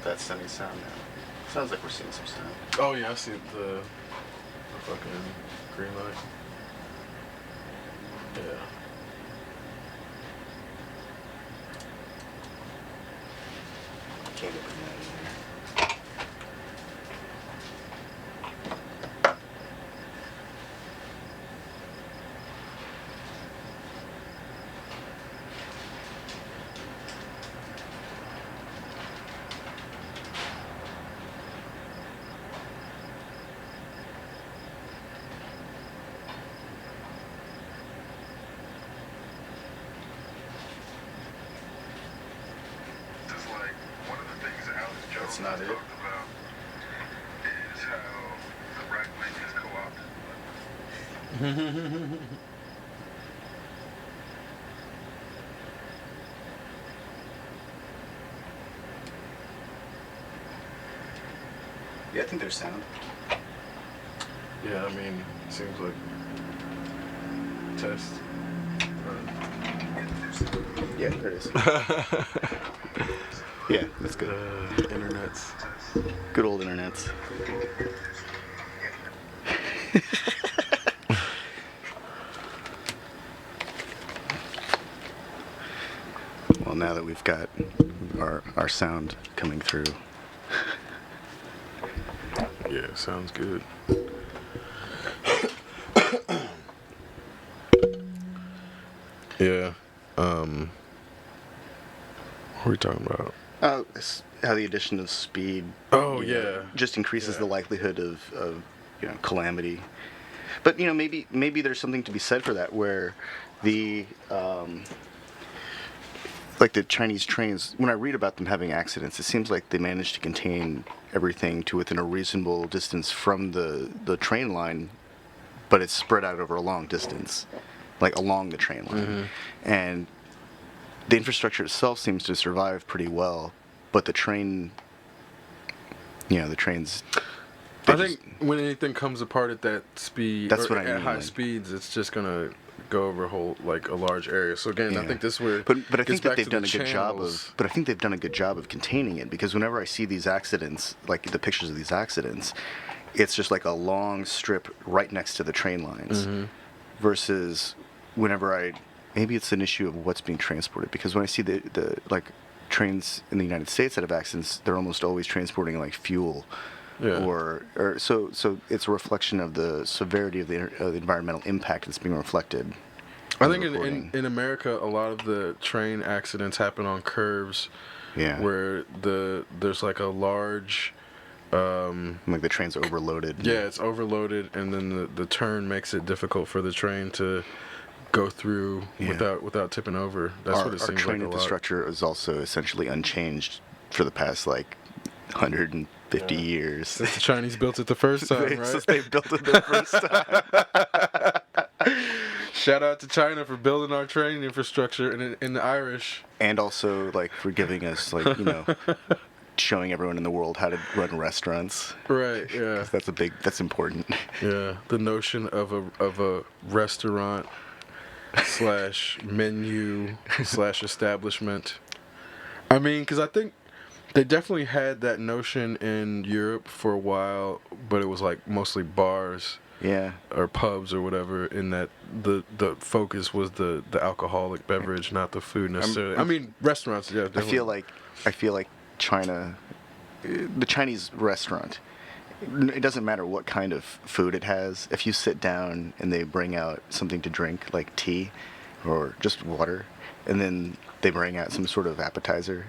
that sending sound now. Sounds like we're seeing some sound. Oh yeah, I see the fucking green light. Yeah. Can't open that in there. That's not it. Is how the right wing is co-opted. Yeah, I think there's sound. Yeah, I mean, seems like test. Yeah, there it is. Yeah, that's good. Internets. Good old internets. Well, now that we've got our sound coming through. Yeah, sounds good. Yeah. What are we talking about? How the addition of speed. Oh, you know, yeah. just increases Yeah. the likelihood of calamity. But maybe there's something to be said for that, where the like the Chinese trains, when I read about them having accidents, it seems like they managed to contain everything to within a reasonable distance from the train line, but it's spread out over a long distance, like along the train line. Mm-hmm. And the infrastructure itself seems to survive pretty well, but the trains. I think when anything comes apart at that speed, That's or what I at mean, high like- speeds, it's just gonna go over a large area. So again, I Yeah. think this is where But I gets think that back they've to done the a good job channels. of. But I think they've done a good job of containing it, because whenever I see these accidents, like the pictures of these accidents, it's just like a long strip right next to the train lines. Mhm. Versus whenever maybe it's an issue of what's being transported, because when I see the like trains in the United States that have accidents, they're almost always transporting like fuel. Yeah. Or so it's a reflection of the severity of the environmental impact that's being reflected. I the think recording. in America, a lot of the train accidents happen on curves Yeah. where there's like a large, Like the train's overloaded. yeah, it's overloaded, and then the turn makes it difficult for the train to go through Yeah. without tipping over. That's Our what it seems train like a lot. infrastructure is also essentially unchanged for the past like 150 Yeah. years. Since the Chinese built it the first time, right? Since they built it the first time. Shout out to China for building our train infrastructure, and the Irish. And also like for giving us like, showing everyone in the world how to run restaurants. Right, yeah. That's important. Yeah, the notion of a restaurant / menu / establishment. I mean, because I think they definitely had that notion in Europe for a while, but it was like mostly bars Yeah. or pubs or whatever. In that the focus was the alcoholic beverage, not the food necessarily. I mean, restaurants. Yeah, I definitely. feel like China, the Chinese restaurant, it doesn't matter what kind of food it has. If you sit down and they bring out something to drink, like tea or just water, and then they bring out some sort of appetizer,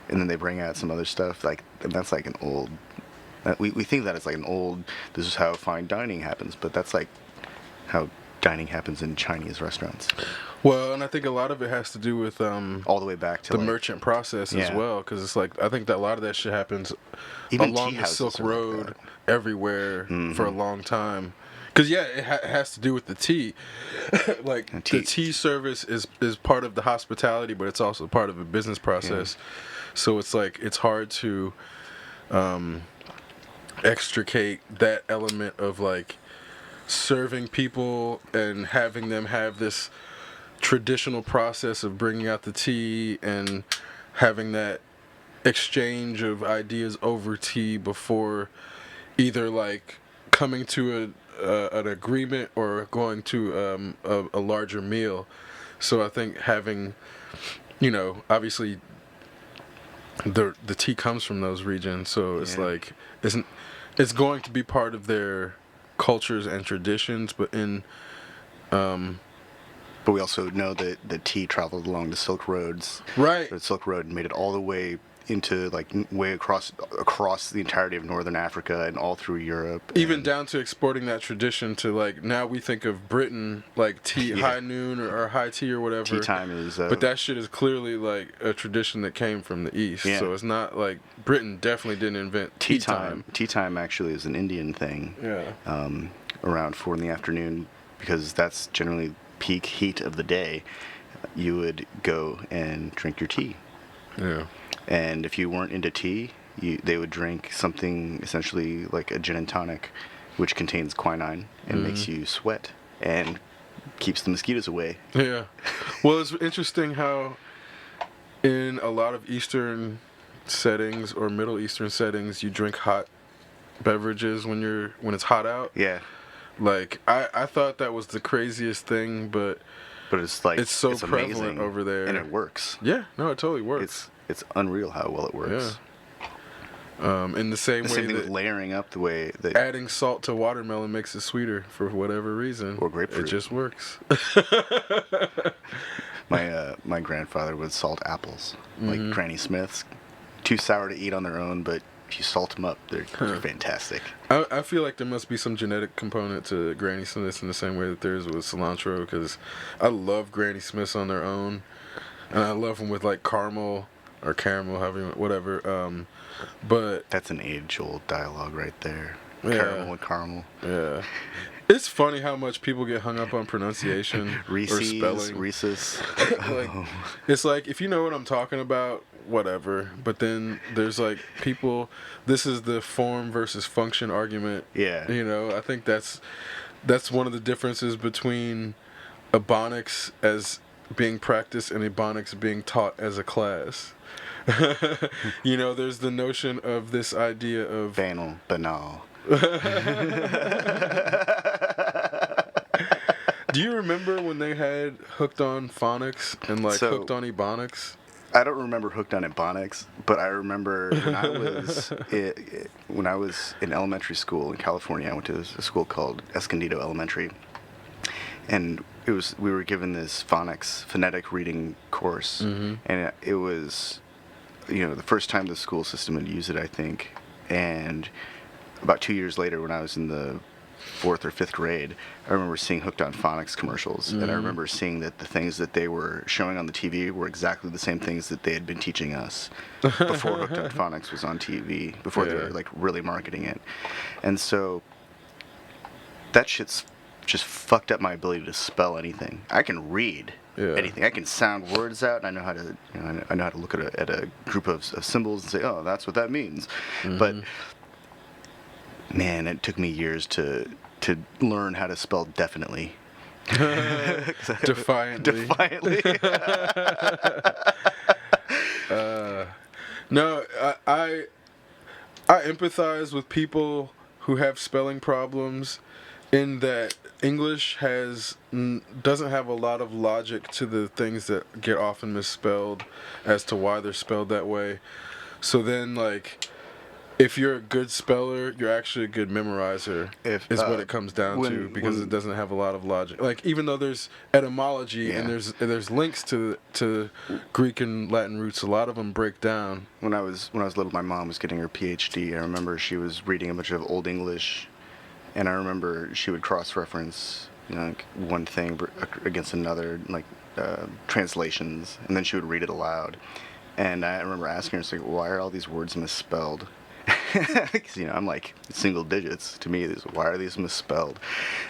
and then they bring out some other stuff, and that's like an old. We think that it's like an old. This is how fine dining happens, but that's like how dining happens in Chinese restaurants. Well, and I think a lot of it has to do with All the way back to the like, merchant process as Yeah. well, because it's like I think that a lot of that shit happens Even along tea the houses Silk are like Road that. everywhere for a long time. Because it has to do with the tea. Like And the tea service is part of the hospitality, but it's also part of a business process. So it's like it's hard to extricate that element of like serving people and having them have this traditional process of bringing out the tea and having that exchange of ideas over tea before either like coming to an agreement or going to a larger meal. So I think having, obviously the tea comes from those regions, so it's Yeah. like it's going to be part of their cultures and traditions, but in But we also know that the tea traveled along the Silk Roads. right. The Silk Road made it all the way into like way across the entirety of northern Africa and all through Europe. Even and down to exporting that tradition to like now we think of Britain like tea Yeah. high noon or high tea or whatever. tea time is. But that shit is clearly like a tradition that came from the East. Yeah. So it's not like Britain definitely didn't invent tea time. Tea time actually is an Indian thing. Yeah. Around 4 in the afternoon, because that's generally peak heat of the day. You would go and drink your tea. Yeah. And if you weren't into tea, they would drink something essentially like a gin and tonic, which contains quinine and makes you sweat and keeps the mosquitoes away. Yeah. Well, it's interesting how in a lot of Eastern settings or Middle Eastern settings, you drink hot beverages when it's hot out. Yeah, Like I thought that was the craziest thing, but but it's like it's so prevalent amazing, over there, and it works. yeah, no, it totally works. It's unreal how well it works. In the same The way same thing that with layering up the way that adding salt to watermelon makes it sweeter for whatever reason. Or grapefruit. It just works. my grandfather would salt apples, like Granny Smith's, too sour to eat on their own, but if you salt them up, they're fantastic. I feel like there must be some genetic component to Granny Smiths in the same way that there is with cilantro, because I love Granny Smiths on their own, and I love them with like caramel or caramel, whatever. But That's an age-old dialogue right there. Yeah. Caramel and caramel. yeah, it's funny how much people get hung up on pronunciation or Reese's, spelling. Reese's. Like, it's like if you know what I'm talking about, whatever. But then there's like people. This is the form versus function argument. Yeah. I think that's one of the differences between Ebonics as being practiced and Ebonics being taught as a class. There's the notion of this idea of Banal. Do you remember when they had Hooked on Phonics and like So- Hooked on Ebonics? I don't remember Hooked on Ebonics, but I remember when I was in elementary school in California. I went to a school called Escondido Elementary, and we were given this phonetic reading course, and it was, the first time the school system had used it, I think, and about 2 years later, when I was in the 4th or 5th grade, I remember seeing Hooked on Phonics commercials, and I remember seeing that the things that they were showing on the TV were exactly the same things that they had been teaching us before Hooked on Phonics was on TV, before they were like really marketing it. And so that shit's just fucked up my ability to spell anything. I can read anything. I can sound words out, and I know how to I know how to look at a group of symbols and say, oh, that's what that means. But man, it took me years to learn how to spell definitely. Defiantly. No, I empathize with people who have spelling problems, in that English doesn't have a lot of logic to the things that get often misspelled as to why they're spelled that way. So then, like, if you're a good speller, you're actually a good memorizer, is what it comes down to, because it doesn't have a lot of logic. Like, even though there's etymology and there's links to Greek and Latin roots, a lot of them break down. When I was little, my mom was getting her PhD. I remember she was reading a bunch of Old English, and I remember she would cross-reference, like one thing against another, like translations, and then she would read it aloud. And I remember asking her, it's like, why are all these words misspelled? Because I'm like single digits to me. Why are these misspelled?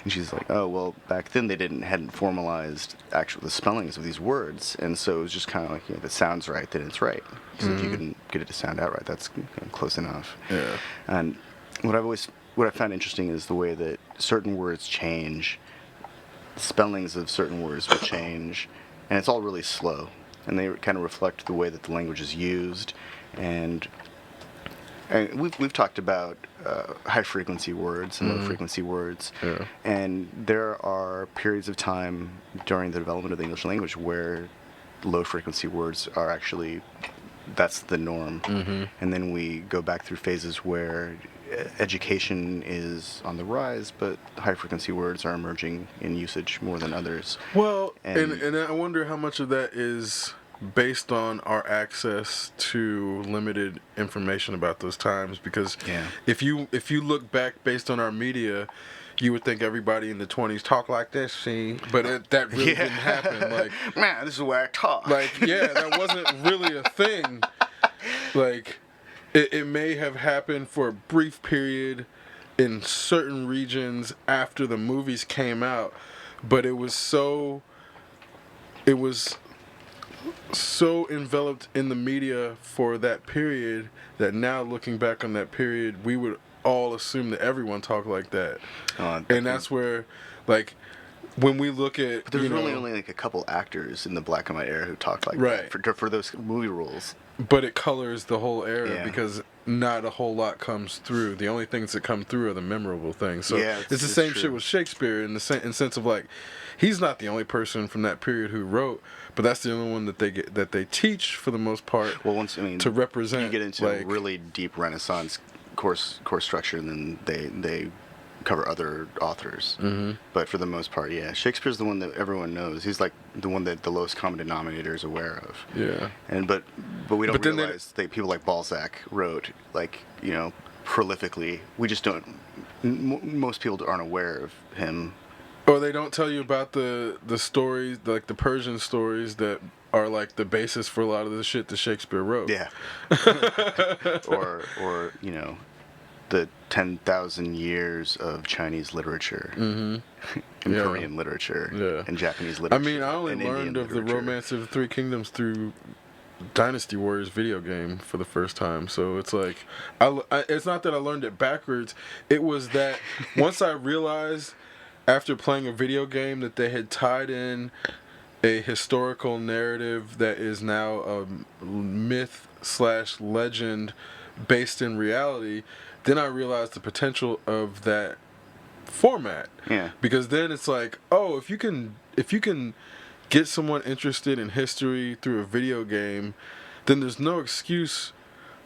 And she's like, oh well, back then they hadn't formalized the spellings of these words, and so it was just kind of like, if it sounds right, then it's right. So if you can get it to sound out right, that's close enough. Yeah. And what I found interesting is the way that certain words change. Spellings of certain words will change, and it's all really slow. and they kind of reflect the way that the language is used, and we've talked about high frequency words and low frequency words, Yeah. and there are periods of time during the development of the English language where low frequency words are actually, that's the norm, and then we go back through phases where education is on the rise, but high frequency words are emerging in usage more than others. Well, And- and I wonder how much of that is based on our access to limited information about those times, because Yeah. if you look back based on our media, you would think everybody in the 20s talked like this, see, but that really didn't happen. Like, man, this is where I talk. yeah, that wasn't really a thing. Like, it may have happened for a brief period in certain regions after the movies came out, but it was so enveloped in the media for that period that now, looking back on that period, we would all assume that everyone talked like that. And that's where, like, when we look at, But there's really only like a couple actors in the black and white era who talked like Right. that for those movie roles. but it colors the whole era Yeah. because not a whole lot comes through. The only things that come through are the memorable things. So Yeah, it's the it's same true. shit with Shakespeare in the sense of, like, he's not the only person from that period who wrote, but that's the only one that they teach for the most part. Well, once to represent, you get into like, a really deep Renaissance course structure, and then they cover other authors. Mm-hmm. But for the most part, yeah, Shakespeare's the one that everyone knows. He's like the one that the lowest common denominator is aware of. Yeah. And but we don't But then realize that people like Balzac wrote, like, you know, prolifically. We just don't. Most people aren't aware of him. Or they don't tell you about the stories, like the Persian stories that are like the basis for a lot of the shit that Shakespeare wrote. Yeah. or you know, the 10,000 years of Chinese literature, and Yeah. Korean literature, Yeah. and Japanese I literature. mean, I only and learned Indian of the literature. Romance of the Three Kingdoms through Dynasty Warriors video game for the first time. So it's like, it's not that I learned it backwards. It was that once I realized after playing a video game that they had tied in a historical narrative that is now a myth/legend based in reality, then I realized the potential of that format. Yeah. Because then it's like, oh, if you can get someone interested in history through a video game, then there's no excuse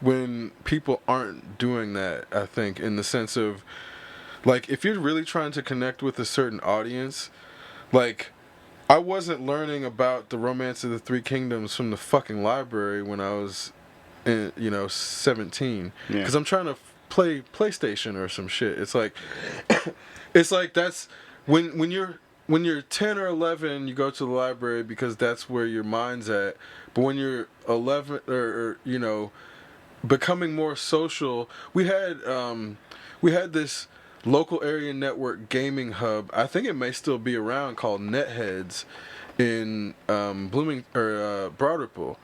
when people aren't doing that, I think, in the sense of, like, if you're really trying to connect with a certain audience, like, I wasn't learning about the Romance of the Three Kingdoms from the fucking library when I was, 17. Yeah. Because I'm trying to play PlayStation or some shit. It's like, it's like that's when you're 10 or 11, you go to the library because that's where your mind's at. But when you're 11 or becoming more social, we had this local area network gaming hub. I think it may still be around, called Netheads in Broad Ripple.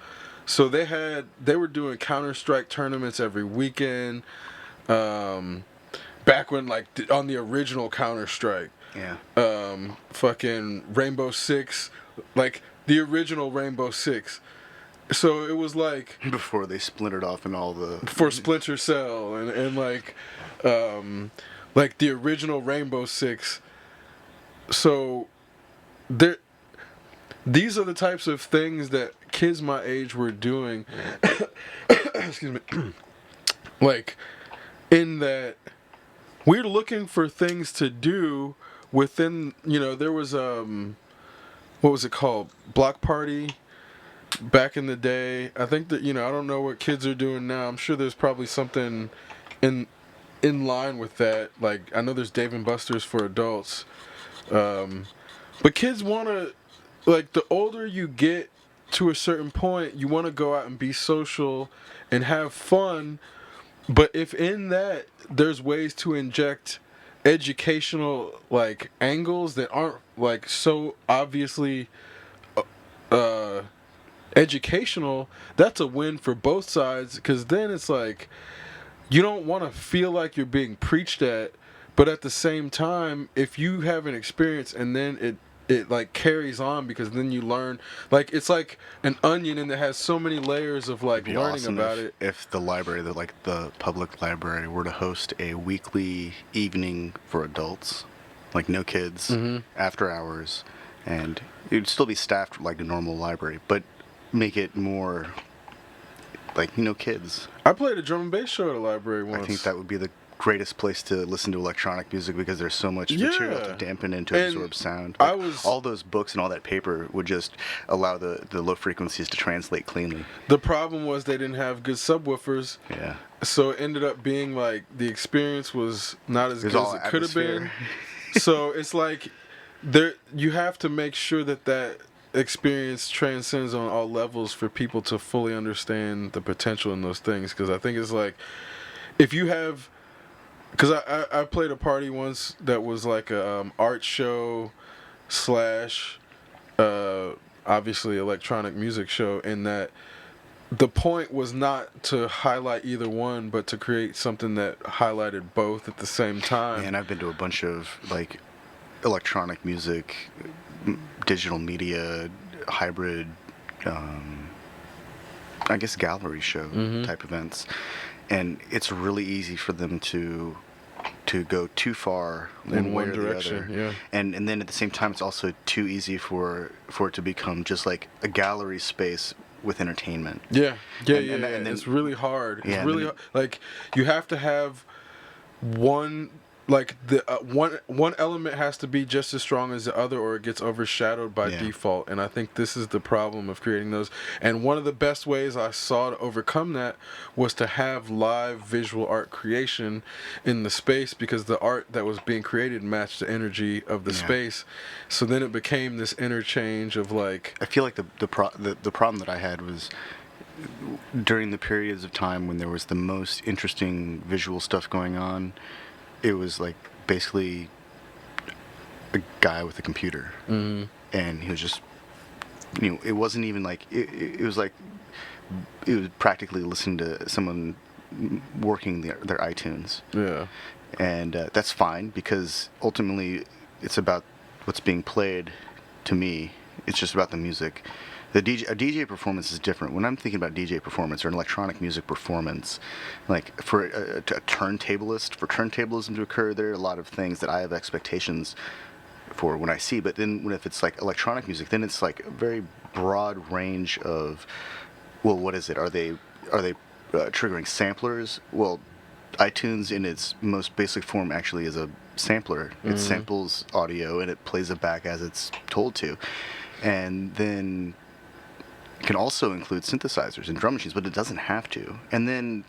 So they were doing Counter-Strike tournaments every weekend. Back when, like, on the original Counter-Strike. Yeah. Fucking Rainbow Six, like the original Rainbow Six. So it was like Before they splintered off in all the. for Splinter Cell and like the original Rainbow Six. So these are the types of things that kids my age were doing. Excuse me. Like, in that we're looking for things to do within, there was what was it called? Block Party back in the day. I think that, I don't know what kids are doing now. I'm sure there's probably something in line with that. Like, I know there's Dave and Buster's for adults. But kids want to, like, the older you get to a certain point, you want to go out and be social and have fun. But if in that there's ways to inject educational, like, angles that aren't, like, so obviously educational, that's a win for both sides, because then it's like you don't want to feel like you're being preached at, but at the same time, if you have an experience and then it like carries on, because then you learn, like it's like an onion and it has so many layers of like It'd be learning awesome about if the library, the public library, were to host a weekly evening for adults, like no kids, after hours, and it'd still be staffed like a normal library, but make it more like, kids. I played a drum and bass show at a library once. I think that would be the greatest place to listen to electronic music, because there's so much material to dampen and to And absorb sound. I Like, was- all those books and all that paper would just allow the low frequencies to translate cleanly. The problem was they didn't have good subwoofers, Yeah. so it ended up being like the experience was not as It was good as all it could have been. atmosphere. So it's like you have to make sure that experience transcends on all levels for people to fully understand the potential in those things. Because I think it's like, if you have, because I played a party once that was like a art show slash obviously electronic music show, in that the point was not to highlight either one, but to create something that highlighted both at the same time. And I've been to a bunch of like electronic music, digital media, hybrid, I guess gallery show type events, and it's really easy for them to go too far In way one or direction, the other. yeah. And then at the same time, it's also too easy for it to become just like a gallery space with entertainment. Yeah. And then- It's really hard. It's Yeah, and really then- like you have to have one, like the one element has to be just as strong as the other, or it gets overshadowed by Yeah. default. And I think this is the problem of creating those. And one of the best ways I saw to overcome that was to have live visual art creation in the space, because the art that was being created matched the energy of the Yeah. space. So then it became this interchange of like, I feel like the problem that I had was during the periods of time when there was the most interesting visual stuff going on, it was like basically a guy with a computer, and he was just, it wasn't even like it was like it was practically listening to someone working their iTunes, yeah. and that's fine, because ultimately it's about what's being played. To me, it's just about the music. A DJ performance is different. When I'm thinking about DJ performance or an electronic music performance, like for a turntablist, for turntablism to occur, there are a lot of things that I have expectations for when I see. But then if it's like electronic music, then it's like a very broad range of, well, what is it? Are they triggering samplers? Well, iTunes in its most basic form actually is a sampler. It samples audio and it plays it back as it's told to. And then it can also include synthesizers and drum machines, but it doesn't have to. And then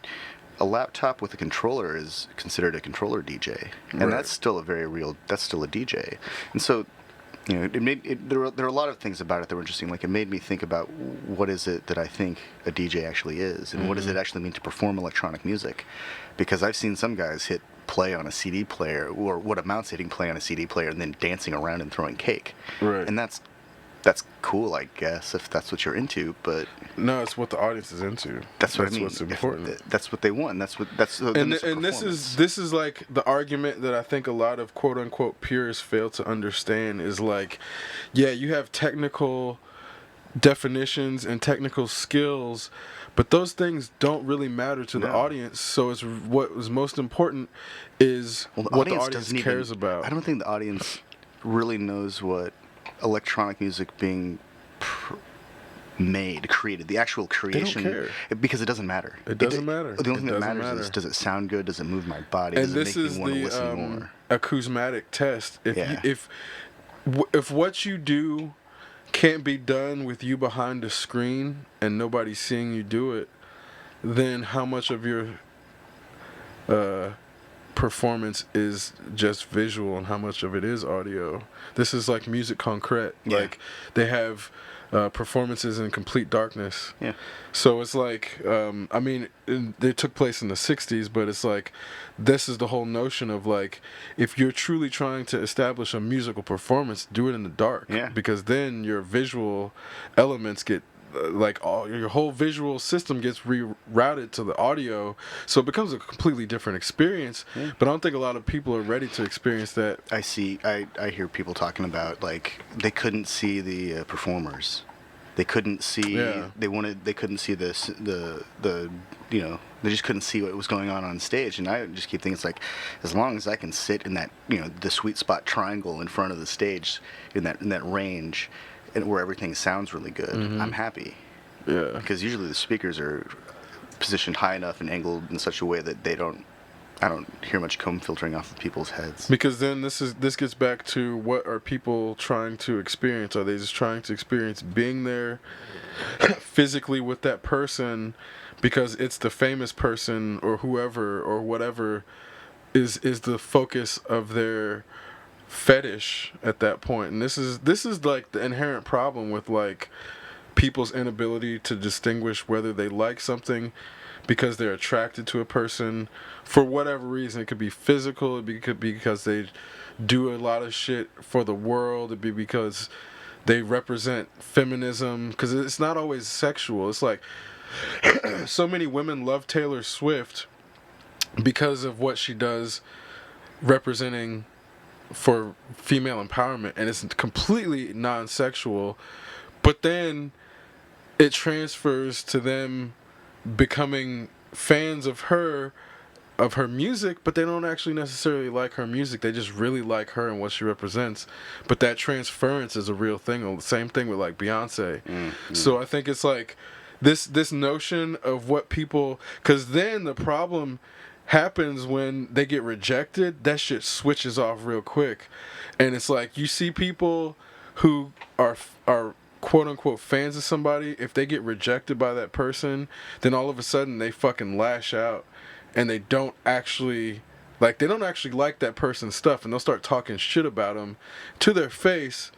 a laptop with a controller is considered a controller DJ, and Right. that's still that's still a DJ. And so, there are a lot of things about it that were interesting. Like, it made me think about what is it that I think a DJ actually is, and what does it actually mean to perform electronic music? Because I've seen some guys hit play on a CD player, or what amounts to hitting play on a CD player, and then dancing around and throwing cake. Right. And that's cool, I guess, if that's what you're into. But No, it's what the audience is into. that's what I mean. What's important. That's what they want. That's the And it's a this performance. is like the argument that I think a lot of quote unquote purists fail to understand is like, yeah, you have technical definitions and technical skills, but those things don't really matter to the No. audience. So it's what was most important is Well, what the audience doesn't cares about. I don't think the audience really knows what electronic music being created, the actual creation. care. Because it doesn't matter. It doesn't matter. The only It thing that doesn't matters is, matter. does it sound good? Does it move my body? And Does this it make is me want to the listen more? acousmatic test. Yeah. If what you do can't be done with you behind a screen and nobody seeing you do it, then how much of your performance is just visual and how much of it is audio? This is like music concrete. Yeah. Like they have performances in complete darkness. Yeah. So it's like, they took place in the 60s, but it's like, this is the whole notion of like, if you're truly trying to establish a musical performance, do it in the dark. Yeah. Because then your visual elements get like all your whole visual system gets rerouted to the audio, so it becomes a completely different experience. Yeah. But I don't think a lot of people are ready to experience that. I hear people talking about like they couldn't see the performers. They couldn't see. Yeah. They couldn't see the you know, they just couldn't see what was going on stage. And I just keep thinking, it's like, as long as I can sit in that, you know, the sweet spot triangle in front of the stage, in that range, and where everything sounds really good, I'm happy. Yeah. Because usually the speakers are positioned high enough and angled in such a way that I don't hear much comb filtering off of people's heads. Because then this gets back to, what are people trying to experience? Are they just trying to experience being there physically with that person because it's the famous person or whoever or whatever is the focus of their fetish at that point? And this is like the inherent problem with like people's inability to distinguish whether they like something because they're attracted to a person for whatever reason. It could be physical, it could be because they do a lot of shit for the world, it'd be because they represent feminism, because it's not always sexual. It's like so many women love Taylor Swift because of what she does representing for female empowerment, and it's completely non-sexual, but then it transfers to them becoming fans of her music, but they don't actually necessarily like her music. They just really like her and what she represents. But that transference is a real thing. The same thing with like Beyonce. So I think it's like this notion of what people, because then the problem happens when they get rejected. That shit switches off real quick, and it's like you see people who are quote unquote fans of somebody. If they get rejected by that person, then all of a sudden they fucking lash out, and they don't actually like that person's stuff, and they'll start talking shit about them to their face.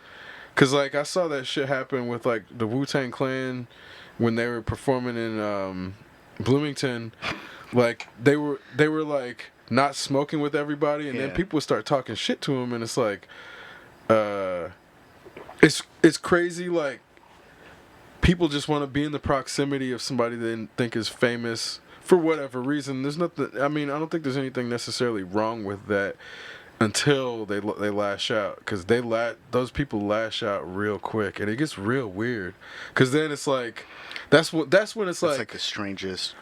Cause like I saw that shit happen with like the Wu-Tang Clan when they were performing in Bloomington. Like they were like not smoking with everybody, and then people would start talking shit to them, and it's like it's crazy. Like people just want to be in the proximity of somebody they think is famous for whatever reason. There's nothing. I mean, I don't think there's anything necessarily wrong with that until they lash out, because those people lash out real quick, and it gets real weird. Because then it's like that's when it's like the strangest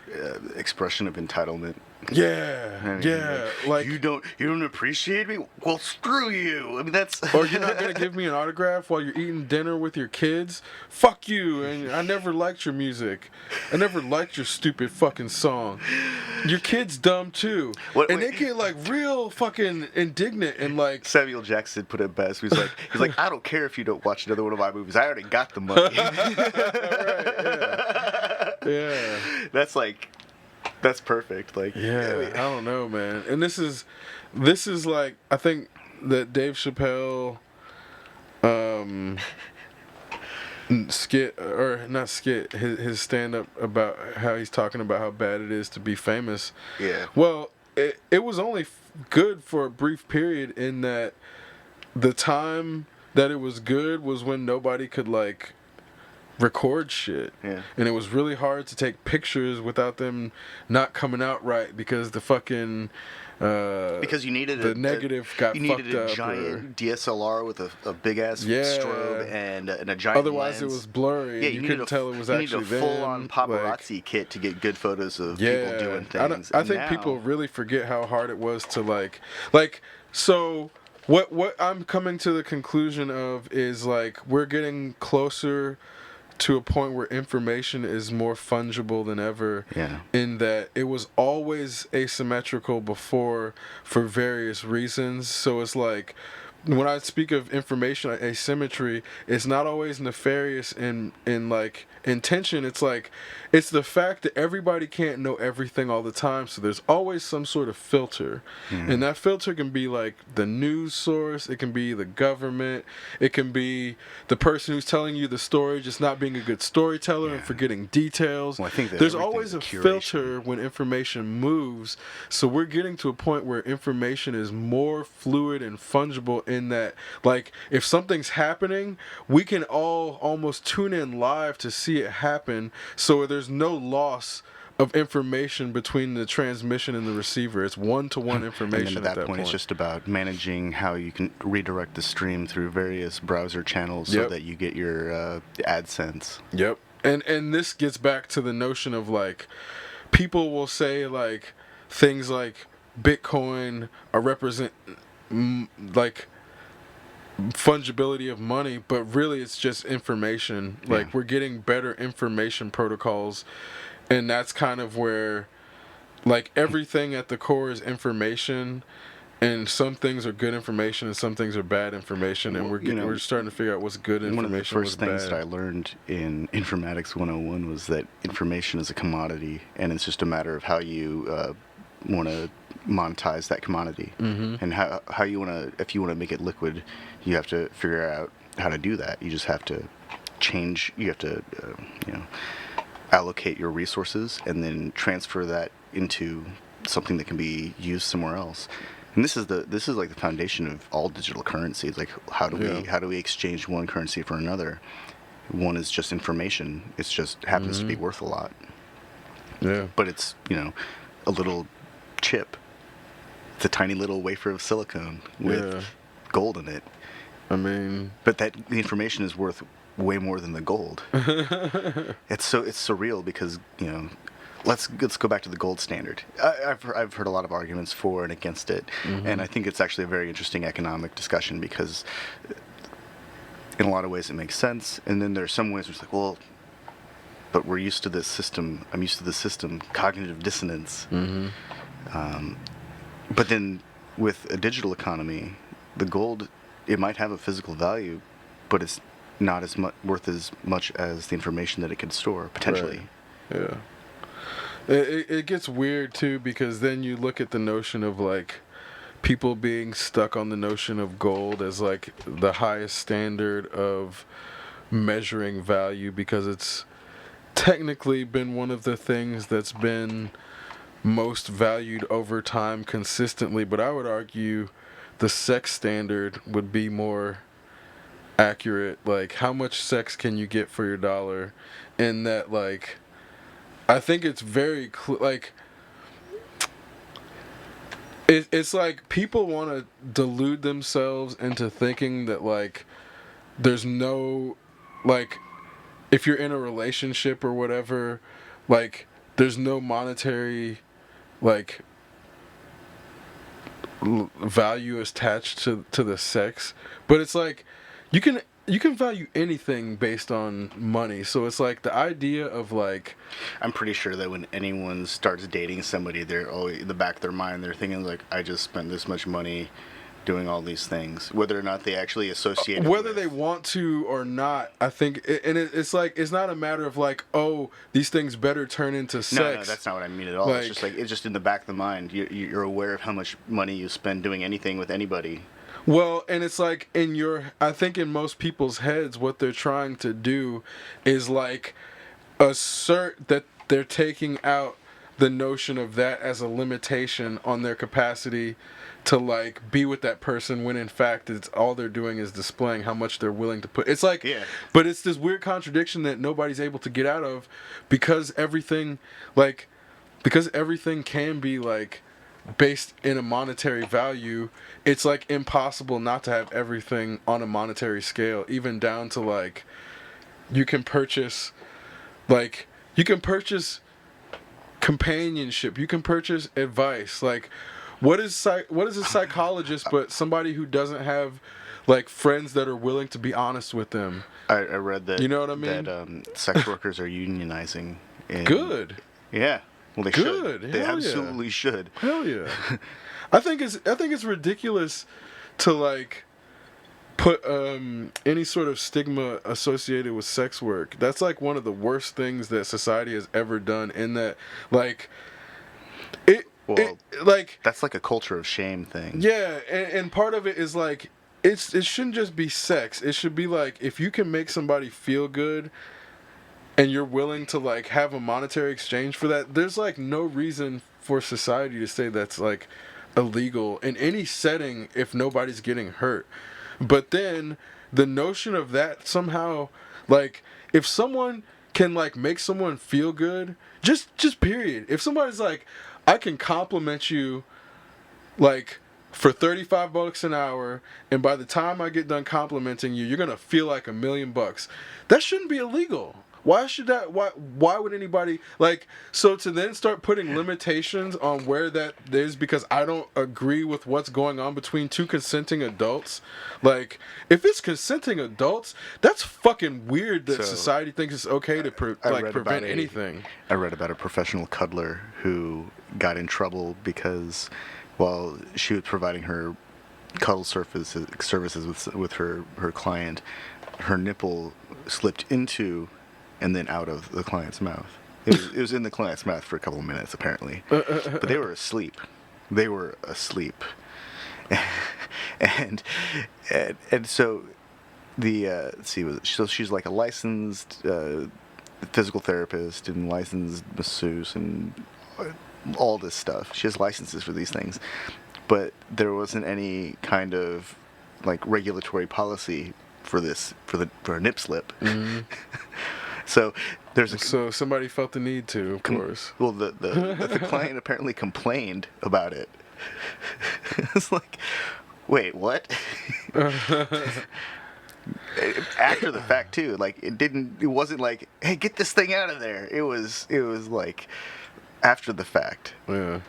expression of entitlement. Yeah, I mean, yeah. Like you don't appreciate me? Well, screw you. I mean, that's. Or you're not gonna give me an autograph while you're eating dinner with your kids? Fuck you! And I never liked your music. I never liked your stupid fucking song. Your kid's dumb too. They get like real fucking indignant and like. Samuel Jackson put it best. He's like, I don't care if you don't watch another one of my movies. I already got the money. Right, yeah. That's perfect. Like, yeah, I don't know, man. And this is like, I think that Dave Chappelle skit, or not skit, his stand up about how he's talking about how bad it is to be famous. Yeah. Well, it was only good for a brief period, in that the time that it was good was when nobody could like record shit. Yeah. And it was really hard to take pictures without them not coming out right, because the fucking because you needed the negative got you fucked needed a up, giant DSLR with a big ass Yeah. strobe and a giant otherwise lens. it was blurry. Yeah, and you couldn't tell it was you actually need a full on them. paparazzi kit to get good photos of people doing things. I think people really forget how hard it was to like so what I'm coming to the conclusion of is like we're getting closer to a point where information is more fungible than ever. Yeah. In that it was always asymmetrical before for various reasons. So it's like when I speak of information asymmetry, it's not always nefarious in like intention. It's like it's the fact that everybody can't know everything all the time, so there's always some sort of filter. And that filter can be like the news source, it can be the government, it can be the person who's telling you the story just not being a good storyteller and forgetting details. Well, I think that there's everything's always a curation. filter when information moves. So we're getting to a point where information is more fluid and fungible in that, like, if something's happening, we can all almost tune in live to see it happen, so there's no loss of information between the transmission and the receiver. It's one-to-one information. And then at that point, it's just about managing how you can redirect the stream through various browser channels so that you get your AdSense. Yep. And this gets back to the notion of, like, people will say, like, things like Bitcoin represent like fungibility of money, but really it's just information. Like, we're getting better information protocols, and that's kind of where, like, everything at the core is information, and some things are good information and some things are bad information, and we're starting to figure out what's good information. One of the first things bad. that I learned in Informatics 101 was that information is a commodity, and it's just a matter of how you want to monetize that commodity, and how you want to. If you want to make it liquid, you have to figure out how to do that. You just have to change. You have to, allocate your resources and then transfer that into something that can be used somewhere else. And this is like the foundation of all digital currencies. Like, how do we exchange one currency for another? One is just information. It's just happens to be worth a lot. Yeah. But it's a little chip. It's a tiny little wafer of silicone with gold in it. I mean, but the information is worth way more than the gold. It's surreal because let's go back to the gold standard. I've heard a lot of arguments for and against it, and I think it's actually a very interesting economic discussion because in a lot of ways it makes sense, and then there's some ways where it's like, well, but we're used to this system. I'm used to this system. Cognitive dissonance. But then with a digital economy, the gold, it might have a physical value, but it's not as worth as much as the information that it could store, potentially. Right. Yeah. It gets weird, too, because then you look at the notion of, like, people being stuck on the notion of gold as, like, the highest standard of measuring value, because it's technically been one of the things that's been most valued over time consistently. But I would argue the sex standard would be more accurate. Like, how much sex can you get for your dollar? And that, like, I think it's very like, it's like people want to delude themselves into thinking that, like, there's no, like, if you're in a relationship or whatever, like, there's no monetary, like, value attached to the sex. But it's like, you can value anything based on money. So it's like the idea of, like, I'm pretty sure that when anyone starts dating somebody, they're always in the back of their mind, they're thinking, like, I just spent this much money doing all these things, whether or not they actually associate it whether they want to or not. I think it's like, it's not a matter of, like, oh, these things better turn into sex. No, that's not what I mean at all. Like, it's just like, it's just in the back of the mind. You're aware of how much money you spend doing anything with anybody. Well, and it's like, I think in most people's heads, what they're trying to do is, like, assert that they're taking out the notion of that as a limitation on their capacity to, like, be with that person, when in fact it's all they're doing is displaying how much they're willing to put. It's like, but it's this weird contradiction that nobody's able to get out of, because everything can be, like, based in a monetary value. It's, like, impossible not to have everything on a monetary scale, even down to, like, you can purchase companionship, you can purchase advice. Like, what is a psychologist but somebody who doesn't have, like, friends that are willing to be honest with them? I read that. You know what I mean? That sex workers are unionizing. Good. Yeah. Well, they Good. should. They absolutely should. Hell yeah. I think it's ridiculous to, like, put any sort of stigma associated with sex work. That's, like, one of the worst things that society has ever done. In that, like, that's like a culture of shame thing. Yeah, and part of it is, like, it shouldn't just be sex. It should be, like, if you can make somebody feel good and you're willing to, like, have a monetary exchange for that, there's, like, no reason for society to say that's, like, illegal in any setting if nobody's getting hurt. But then the notion of that somehow, like, if someone can like make someone feel good, just period. If somebody's like, I can compliment you, like, for $35 an hour, and by the time I get done complimenting you, you're gonna feel like $1,000,000. That shouldn't be illegal. Why should that? Why would anybody like? So to then start putting limitations on where that is because I don't agree with what's going on between two consenting adults. Like, if it's consenting adults, that's fucking weird that So, society thinks it's okay to prevent anything. I read about a professional cuddler who got in trouble because while she was providing her cuddle services with her client, her nipple slipped into and then out of the client's mouth. It was in the client's mouth for a couple of minutes, apparently. But they were asleep. and so the let's see, so she's like a licensed physical therapist and licensed masseuse and all this stuff. She has licenses for these things, but there wasn't any kind of like regulatory policy for a nip slip. Mm-hmm. So so somebody felt the need to, of course. Well, the client apparently complained about it. It's like, wait, what? After the fact too, like it wasn't like, hey, get this thing out of there. It was like after the fact. Yeah.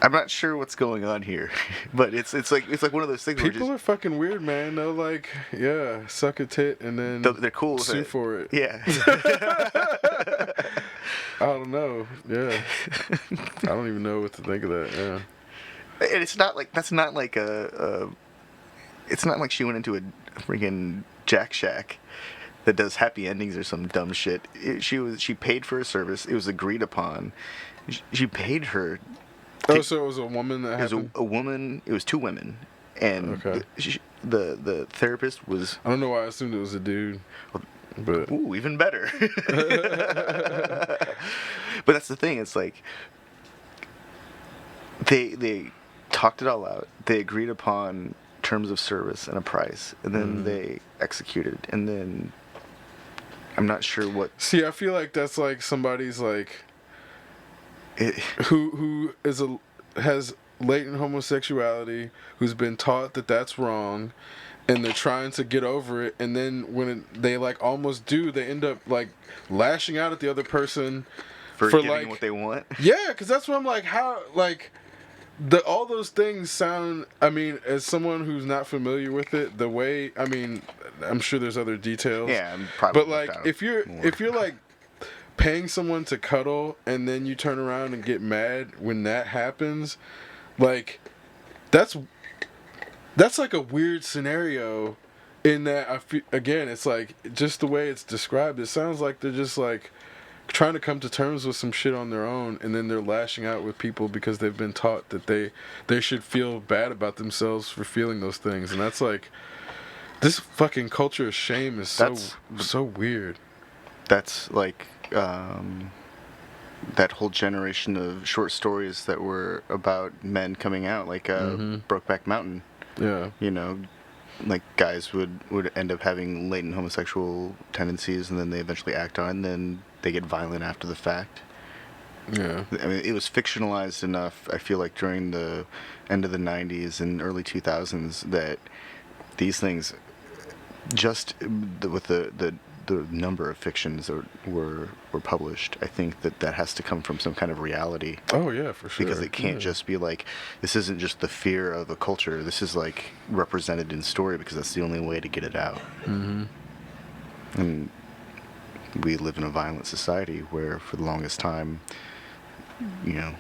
I'm not sure what's going on here, but it's like one of those things. People are fucking weird, man. They'll like, yeah, suck a tit and then they're cool with sue it. for it. Yeah. I don't know. Yeah. I don't even know what to think of that. Yeah. And it's not like it's not like she went into a freaking Jack Shack that does happy endings or some dumb shit. She paid for a service. It was agreed upon. She paid her. Oh, so it was a woman that happened? It was a woman. It was two women, and okay. the therapist was. I don't know why I assumed it was a dude, but ooh, even better. But that's the thing. It's like they talked it all out. They agreed upon terms of service and a price, and then they executed. And then I'm not sure what. See, I feel like that's like somebody's like. Who has latent homosexuality, who's been taught that that's wrong, and they're trying to get over it, and then when they like almost do, they end up like lashing out at the other person for getting like what they want. Yeah, because that's what I'm like. How like all those things sound. I mean, as someone who's not familiar with it, the way I'm sure there's other details. Yeah, I'm probably. But like, if you're like. Paying someone to cuddle and then you turn around and get mad when that happens, like that's like a weird scenario in that I feel, again, it's like just the way it's described, it sounds like they're just like trying to come to terms with some shit on their own, and then they're lashing out with people because they've been taught that they should feel bad about themselves for feeling those things. And that's like, this fucking culture of shame is so weird. That's like that whole generation of short stories that were about men coming out, like Brokeback Mountain. Yeah. You know, like guys would end up having latent homosexual tendencies, and then they eventually act on it, and then they get violent after the fact. Yeah. I mean, it was fictionalized enough, I feel like, during the end of the 90s and early 2000s that these things, just with the number of fictions that were published, I think that has to come from some kind of reality. Oh yeah, for sure. Because it can't just be like, this isn't just the fear of a culture. This is like represented in story because that's the only way to get it out. Mm-hmm. And we live in a violent society where, for the longest time, you know,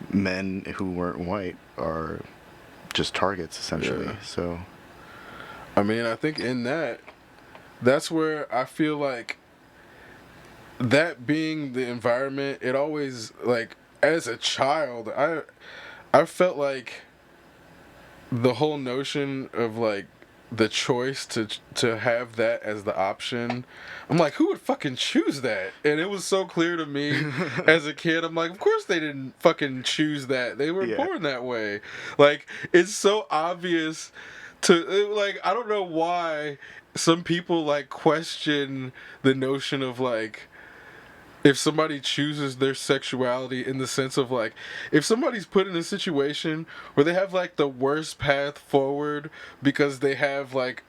men who weren't white are just targets essentially. Yeah. So, I mean, I think in that's where I feel like that being the environment, it always, like, as a child, I felt like the whole notion of, like, the choice to have that as the option, I'm like, who would fucking choose that? And it was so clear to me as a kid. I'm like, of course they didn't fucking choose that. They were born that way. Like, it's so obvious like, I don't know why some people like question the notion of like, if somebody chooses their sexuality in the sense of like, if somebody's put in a situation where they have like the worst path forward because they have like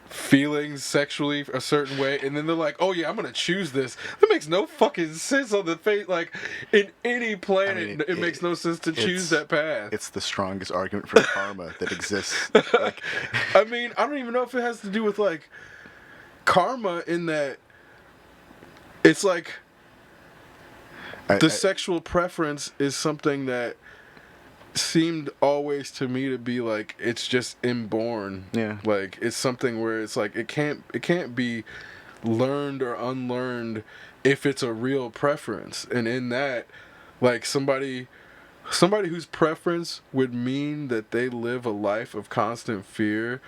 feelings sexually a certain way, and then they're like, oh yeah, I'm gonna choose this. That makes no fucking sense on the face. Like, in any planet, it makes no sense to choose that path. It's the strongest argument for karma that exists. Like, I mean, I don't even know if it has to do with like karma in that it's like the sexual preference is something that seemed always to me to be like, it's just inborn. Yeah. Like, it's something where it's like it can't be learned or unlearned if it's a real preference. And in that, like, somebody whose preference would mean that they live a life of constant fear,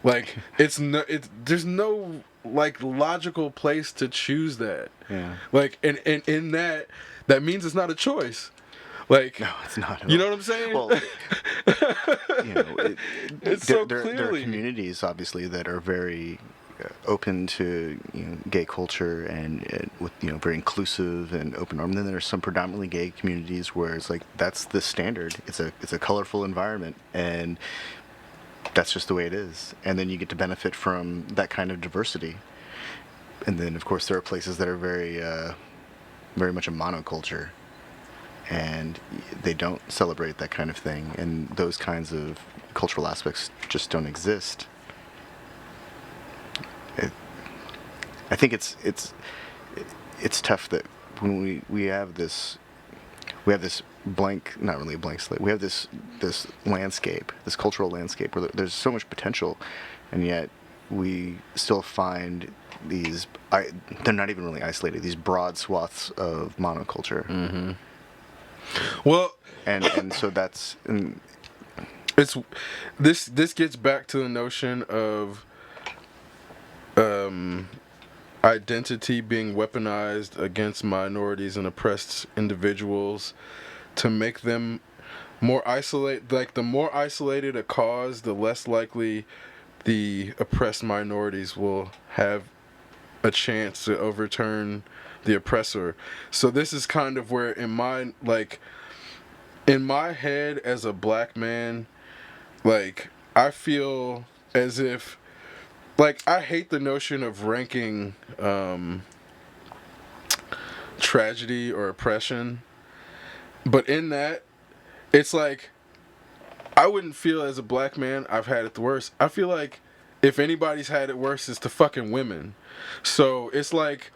like, there's no like logical place to choose that. Yeah. Like, and in that means it's not a choice. Like, no, it's not. You know what I'm saying? Well, it's so there are clearly communities obviously that are very open to gay culture and with very inclusive and open arm. And then there's some predominantly gay communities where it's like that's the standard. It's a colorful environment and that's just the way it is. And then you get to benefit from that kind of diversity. And then of course there are places that are very very much a monoculture. And they don't celebrate that kind of thing, and those kinds of cultural aspects just don't exist. I think it's tough that when we have this blank, not really a blank slate. We have this landscape, this cultural landscape where there's so much potential, and yet we still find these. They're not even really isolated. These broad swaths of monoculture. Mm-hmm. Well, and so that's it's this gets back to the notion of identity being weaponized against minorities and oppressed individuals to make them more isolated. Like, the more isolated a cause, the less likely the oppressed minorities will have a chance to overturn the oppressor. So this is kind of where in my head as a black man, like, I feel as if, like, I hate the notion of ranking tragedy or oppression, but in that, it's like, I wouldn't feel as a black man I've had it the worst. I feel like if anybody's had it worse, it's the fucking women. So it's like,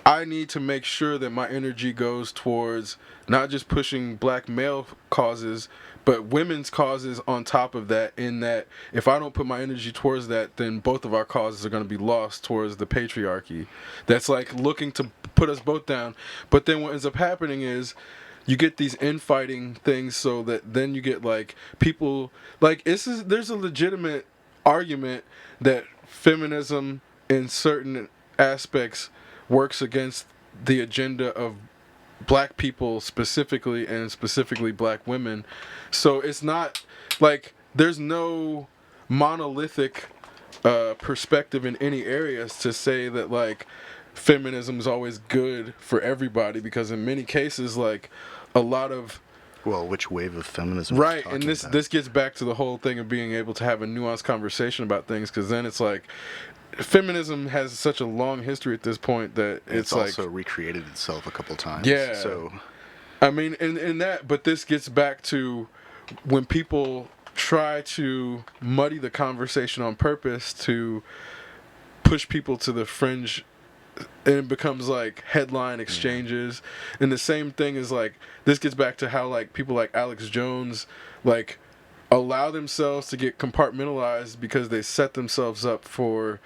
I need to make sure that my energy goes towards not just pushing black male causes, but women's causes on top of that, in that if I don't put my energy towards that, then both of our causes are going to be lost towards the patriarchy. That's like looking to put us both down. But then what ends up happening is you get these infighting things, so that then you get like people, like, there's a legitimate argument that feminism in certain aspects works against the agenda of black people specifically, and specifically black women. So it's not like there's no monolithic perspective in any areas to say that like feminism is always good for everybody, because in many cases, like, a lot of which wave of feminism right, and this gets back to the whole thing of being able to have a nuanced conversation about things, because then it's like feminism has such a long history at this point that it's like also recreated itself a couple times. Yeah. So, I mean, in that, but this gets back to when people try to muddy the conversation on purpose to push people to the fringe, and it becomes like headline exchanges. Yeah. And the same thing is like, this gets back to how like people like Alex Jones like allow themselves to get compartmentalized because they set themselves up for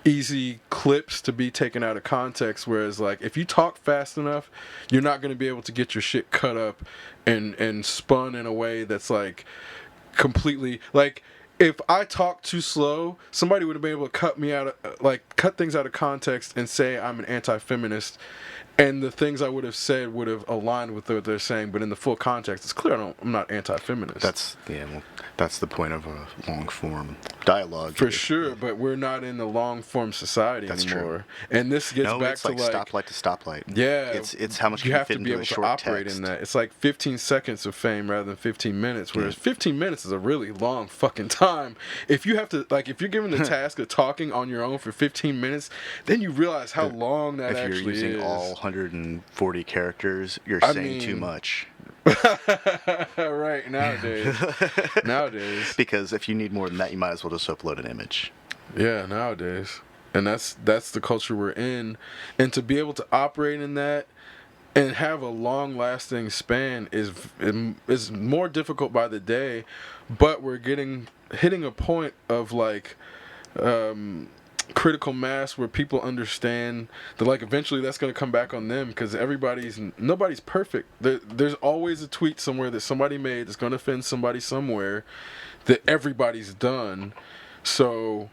easy clips to be taken out of context, whereas like if you talk fast enough, you're not going to be able to get your shit cut up and spun in a way that's like completely like, if I talk too slow, somebody would have been able to cut things out of context and say I'm an anti-feminist, and the things I would have said would have aligned with what they're saying. But in the full context, it's clear I'm not anti-feminist. That's the point of a long form dialogue. For sure, but we're not in the long form society anymore. True. And this gets back it's to like stoplight to stoplight. Yeah, it's how much you have fit to be into able a to short operate text. in that. It's like 15 seconds of fame rather than 15 minutes. Whereas 15 minutes is a really long fucking time. If you have to if you're given the task of talking on your own for 15 minutes, then you realize how long that actually is. If you're using all 140 characters, you're saying too much. Right, nowadays Because if you need more than that, you might as well just upload an image. Yeah, nowadays. And that's the culture we're in. And to be able to operate in that and have a long lasting span is more difficult by the day, but we're hitting a point of like critical mass where people understand that like eventually that's going to come back on them, because nobody's perfect. There's always a tweet somewhere that somebody made that's going to offend somebody somewhere that everybody's done. So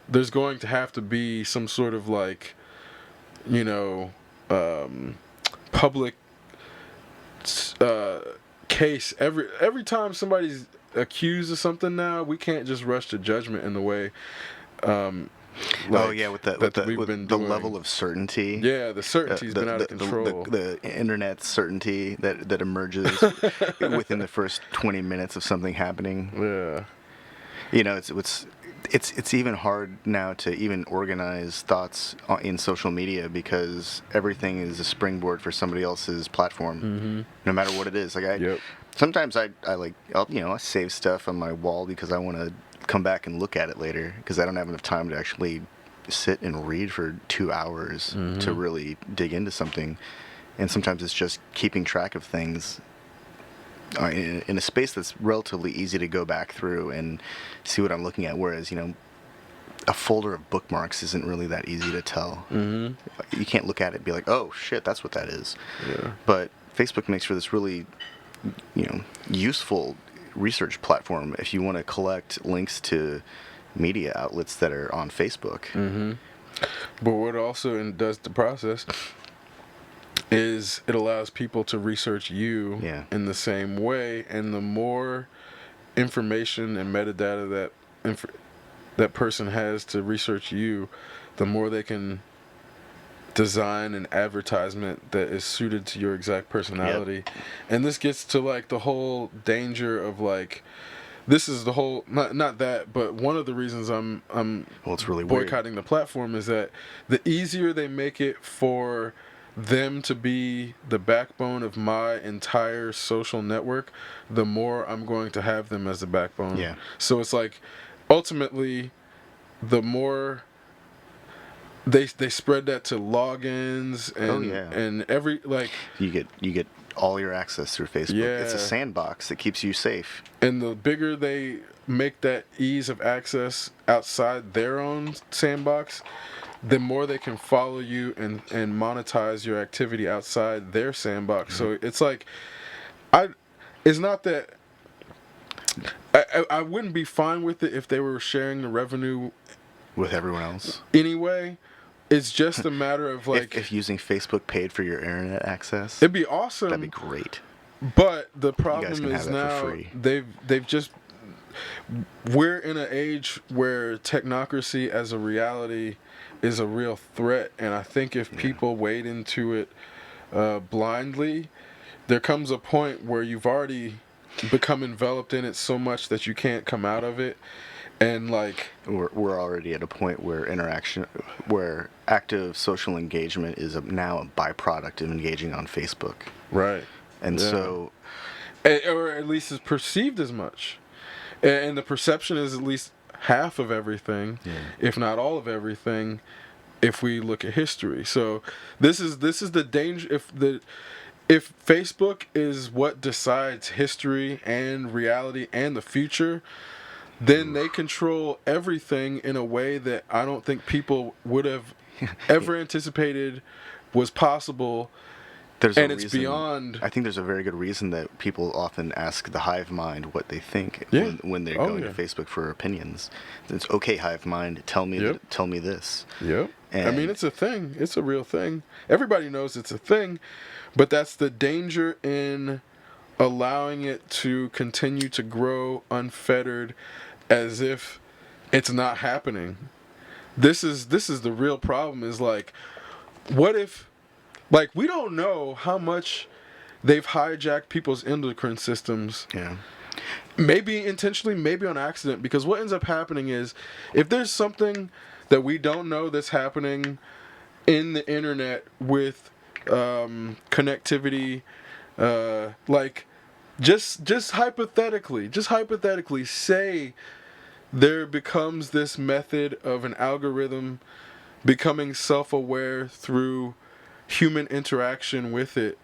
there's going to have to be some sort of like, public case. Every time somebody's accused of something now, we can't just rush to judgment in the way with the level of certainty. Yeah, the certainty's been out of control. The internet certainty that emerges within the first 20 minutes of something happening. Yeah. It's even hard now to even organize thoughts in social media, because everything is a springboard for somebody else's platform, no matter what it is. Sometimes I'll save stuff on my wall because I want to come back and look at it later, because I don't have enough time to actually sit and read for 2 hours to really dig into something. And sometimes it's just keeping track of things in a space that's relatively easy to go back through and see what I'm looking at, whereas a folder of bookmarks isn't really that easy to tell. You can't look at it and be like, oh shit, that's what that is. But Facebook makes for this really useful research platform if you want to collect links to media outlets that are on Facebook. But what also does the process is it allows people to research you in the same way, and the more information and metadata that person has to research you, the more they can design an advertisement that is suited to your exact personality. And this gets to like the whole danger of like, this is the whole not that, but one of the reasons I'm it's really boycotting the platform is that the easier they make it for them to be the backbone of my entire social network, the more I'm going to have them as the backbone. So it's like ultimately the more they spread that to logins and every like you get all your access through Facebook. It's a sandbox that keeps you safe. And the bigger they make that ease of access outside their own sandbox, the more they can follow you and monetize your activity outside their sandbox. So it's like it's not that I wouldn't be fine with it if they were sharing the revenue with everyone else anyway. It's just a matter of like if using Facebook paid for your internet access, it'd be awesome. That'd be great. But the problem is now they've just, we're in an age where technocracy as a reality is a real threat, and I think if people wade into it blindly, there comes a point where you've already become enveloped in it so much that you can't come out of it. And like we're already at a point where active social engagement is now a byproduct of engaging on Facebook, right? And so, or at least is perceived as much, and the perception is at least half of everything, if not all of everything, if we look at history. So this is the danger. If Facebook is what decides history and reality and the future, then they control everything in a way that I don't think people would have ever anticipated was possible There's and a it's reason, beyond. I think there's a very good reason that people often ask the hive mind what they think Yeah. when they're Oh, going yeah. to Facebook for opinions. It's okay, hive mind, tell me Yep. tell me this. Yep. I And- mean, it's a thing. It's a real thing. Everybody knows it's a thing, but that's the danger in allowing it to continue to grow unfettered, as if it's not happening. This is the real problem. Is like, what if, like, we don't know how much they've hijacked people's endocrine systems. Yeah. Maybe intentionally, maybe on accident, because what ends up happening is, if there's something that we don't know that's happening in the internet with connectivity, like, just hypothetically say there becomes this method of an algorithm becoming self-aware through human interaction with it,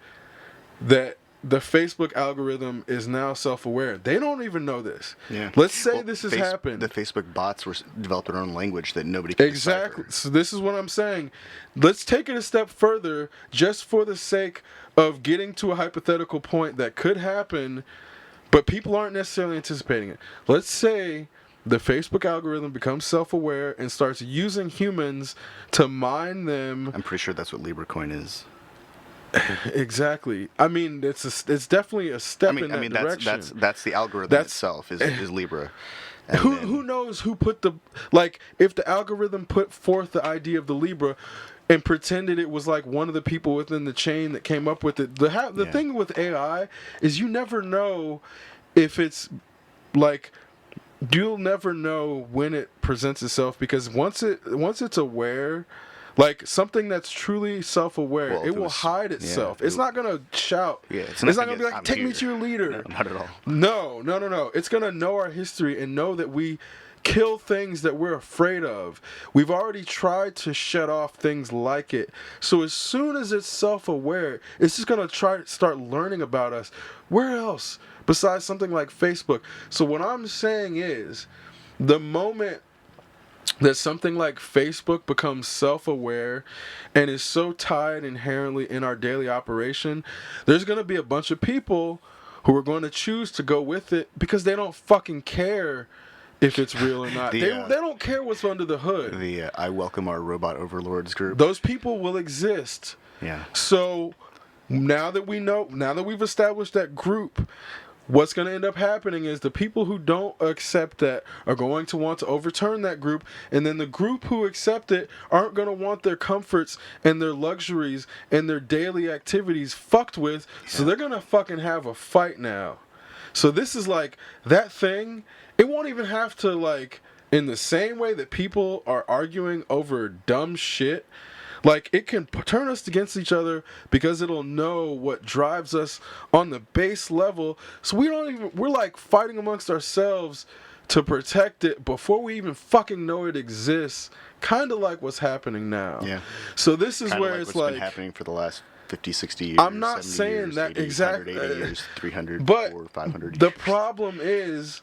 that the Facebook algorithm is now self-aware. They don't even know this. Yeah. Let's say Well, this has happened. The Facebook bots developed their own language that nobody can Exactly. decipher. So this is what I'm saying. Let's take it a step further, just for the sake of getting to a hypothetical point that could happen, but people aren't necessarily anticipating it. Let's say the Facebook algorithm becomes self-aware and starts using humans to mine them. I'm pretty sure that's what LibraCoin is. Exactly. I mean, it's definitely a step in that direction. That's the algorithm That's- itself is Libra. And Who then- who knows who put the, like, if the algorithm put forth the idea of the Libra and pretended it was like one of the people within the chain that came up with it. The Yeah. thing with AI is you never know if it's like, you'll never know when it presents itself, because once it's aware, like something that's truly self-aware, Well, if it it will was- hide yeah, itself. it It's will- not gonna shout. Yeah, it's not gonna be like, "I'm take me here." to your leader. No, not at all. No. It's gonna know our history and know that we kill things that we're afraid of. We've already tried to shut off things like it. So as soon as it's self-aware, it's just gonna try to start learning about us. Where else besides something like Facebook? So what I'm saying is, the moment that something like Facebook becomes self-aware and is so tied inherently in our daily operation, there's going to be a bunch of people who are going to choose to go with it because they don't fucking care if it's real or not. They don't care what's under the hood. The I welcome our robot overlords group. Those people will exist. Yeah. So now that we've established that group, what's going to end up happening is the people who don't accept that are going to want to overturn that group, and then the group who accept it aren't going to want their comforts and their luxuries and their daily activities fucked with, so they're going to fucking have a fight now. So this is like that thing. It won't even have to, like, in the same way that people are arguing over dumb shit, like, it can turn us against each other because it'll know what drives us on the base level. So we're like fighting amongst ourselves to protect it before we even fucking know it exists. Kind of like what's happening now. Yeah. So this is Kinda where like it's what's like, been happening for the last 50, 60 years. I'm not 70 saying years, that 80, exactly. 180 years, 300, but 400, 500 the years. problem is,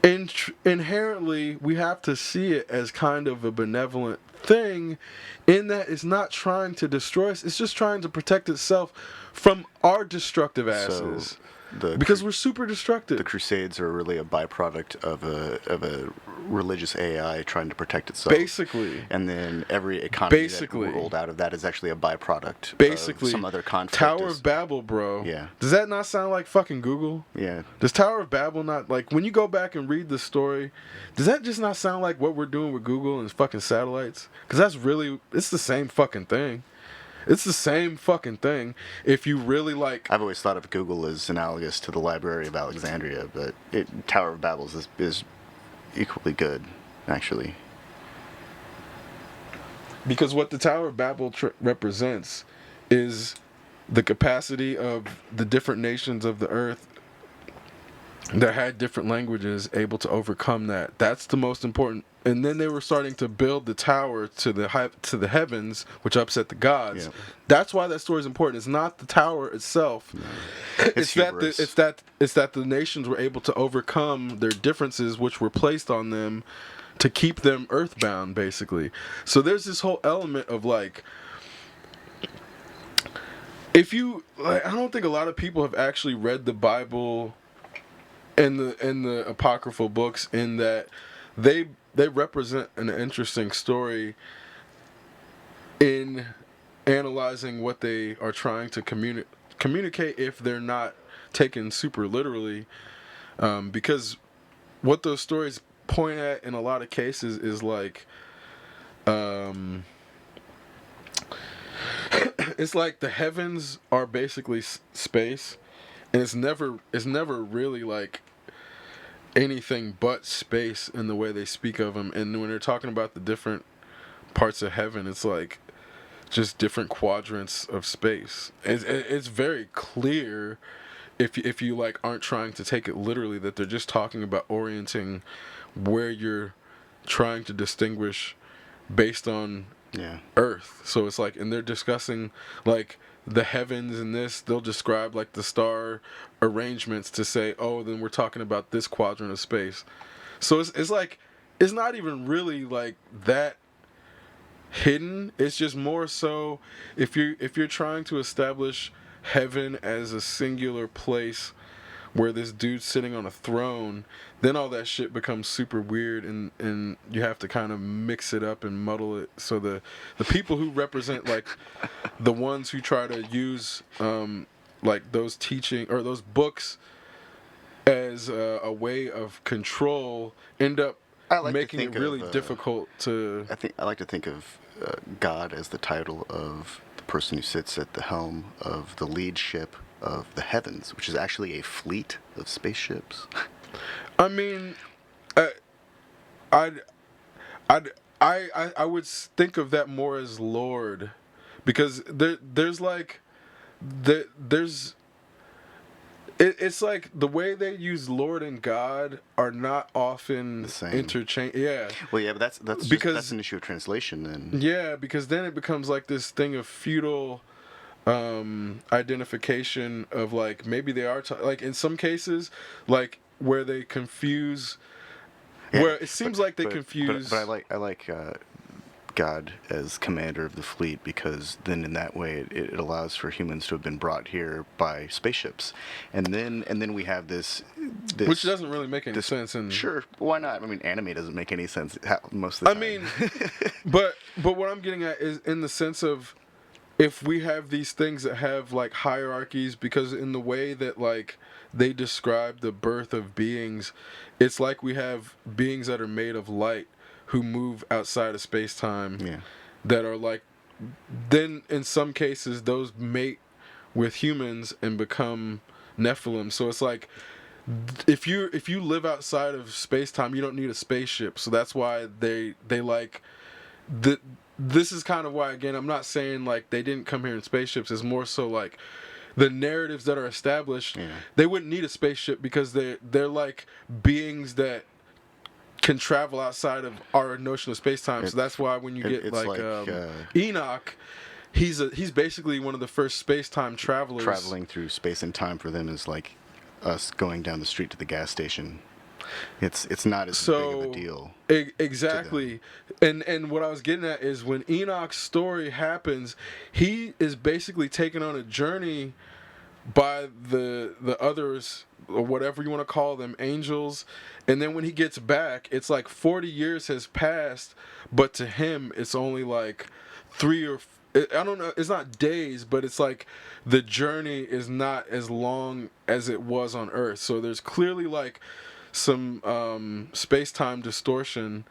inherently, we have to see it as kind of a benevolent thing, in that it's not trying to destroy us, it's just trying to protect itself from our destructive asses. Because we're super destructive. The Crusades are really a byproduct of a religious AI trying to protect itself. Basically. And then every economy Basically. that rolled out of that is actually a byproduct Basically. of some other conflict. Tower of Babel, bro. Yeah. Does that not sound like fucking Google? Yeah. Does Tower of Babel not, like, when you go back and read the story, does that just not sound like what we're doing with Google and fucking satellites? Because that's really, it's the same fucking thing. It's the same fucking thing. If you really, like... I've always thought of Google as analogous to the Library of Alexandria, but Tower of Babel is equally good, actually. Because what the Tower of Babel represents is the capacity of the different nations of the earth that had different languages able to overcome that. That's the most important. And then they were starting to build the tower to the heavens, which upset the gods. Yeah. That's why that story is important. It's not the tower itself. No. It's that the nations were able to overcome their differences, which were placed on them to keep them earthbound, basically. So there's this whole element of, like, if you like, I don't think a lot of people have actually read the Bible and the apocryphal books, in that they represent an interesting story in analyzing what they are trying to communicate if they're not taken super literally, because what those stories point at in a lot of cases is like, it's like the heavens are basically space, and it's never really like anything but space in the way they speak of them. And when they're talking about the different parts of heaven, it's like just different quadrants of space. It's very clear, if you like aren't trying to take it literally, that they're just talking about orienting where you're trying to distinguish based on Yeah. Earth. So it's like, and they're discussing like the heavens, and this they'll describe like the star arrangements to say, oh, then we're talking about this quadrant of space. So it's like, it's not even really like that hidden. It's just more so, if you're trying to establish heaven as a singular place where this dude's sitting on a throne, then all that shit becomes super weird, and you have to kind of mix it up and muddle it. So the people who represent like the ones who try to use like those teaching or those books as a way of control end up I like to making it think really of, difficult to. I like to think of God as the title of the person who sits at the helm of the lead ship of the heavens, which is actually a fleet of spaceships. I mean, I I'd, I would think of that more as Lord, because there's like there's it's like the way they use Lord and God are not often The same. interchange. Yeah, Well, yeah, but that's Because- that's an issue of translation then. yeah, because then it becomes like this thing of feudal identification of like, maybe they are like in some cases, like where they confuse, Yeah, where it seems like they but- confuse. But I like God as commander of the fleet, because then in that way it allows for humans to have been brought here by spaceships, and then we have this which doesn't really make any this- sense. And Sure, why not? I mean, anime doesn't make any sense most of the I time. mean, but what I'm getting at is in the sense of, if we have these things that have like hierarchies, because in the way that like they describe the birth of beings, it's like we have beings that are made of light who move outside of space-time, yeah, that are like, then in some cases those mate with humans and become Nephilim. So it's like, if you live outside of space-time, you don't need a spaceship. So that's why they like this is kind of why, again, I'm not saying like they didn't come here in spaceships. It's more so like the narratives that are established, Yeah. they wouldn't need a spaceship, because they're like beings that can travel outside of our notion of space-time. So that's why when you get it's like, like, Enoch, he's basically one of the first space-time travelers. traveling through space and time for them is like us going down the street to the gas station. It's not as big of a deal. Exactly. And what I was getting at is, when Enoch's story happens, he is basically taken on a journey by the others, or whatever you want to call them, angels. And then when he gets back, it's like 40 years has passed, but to him it's only like 3 or I don't know, it's not days, but it's like the journey is not as long as it was on Earth. So there's clearly like some space-time distortion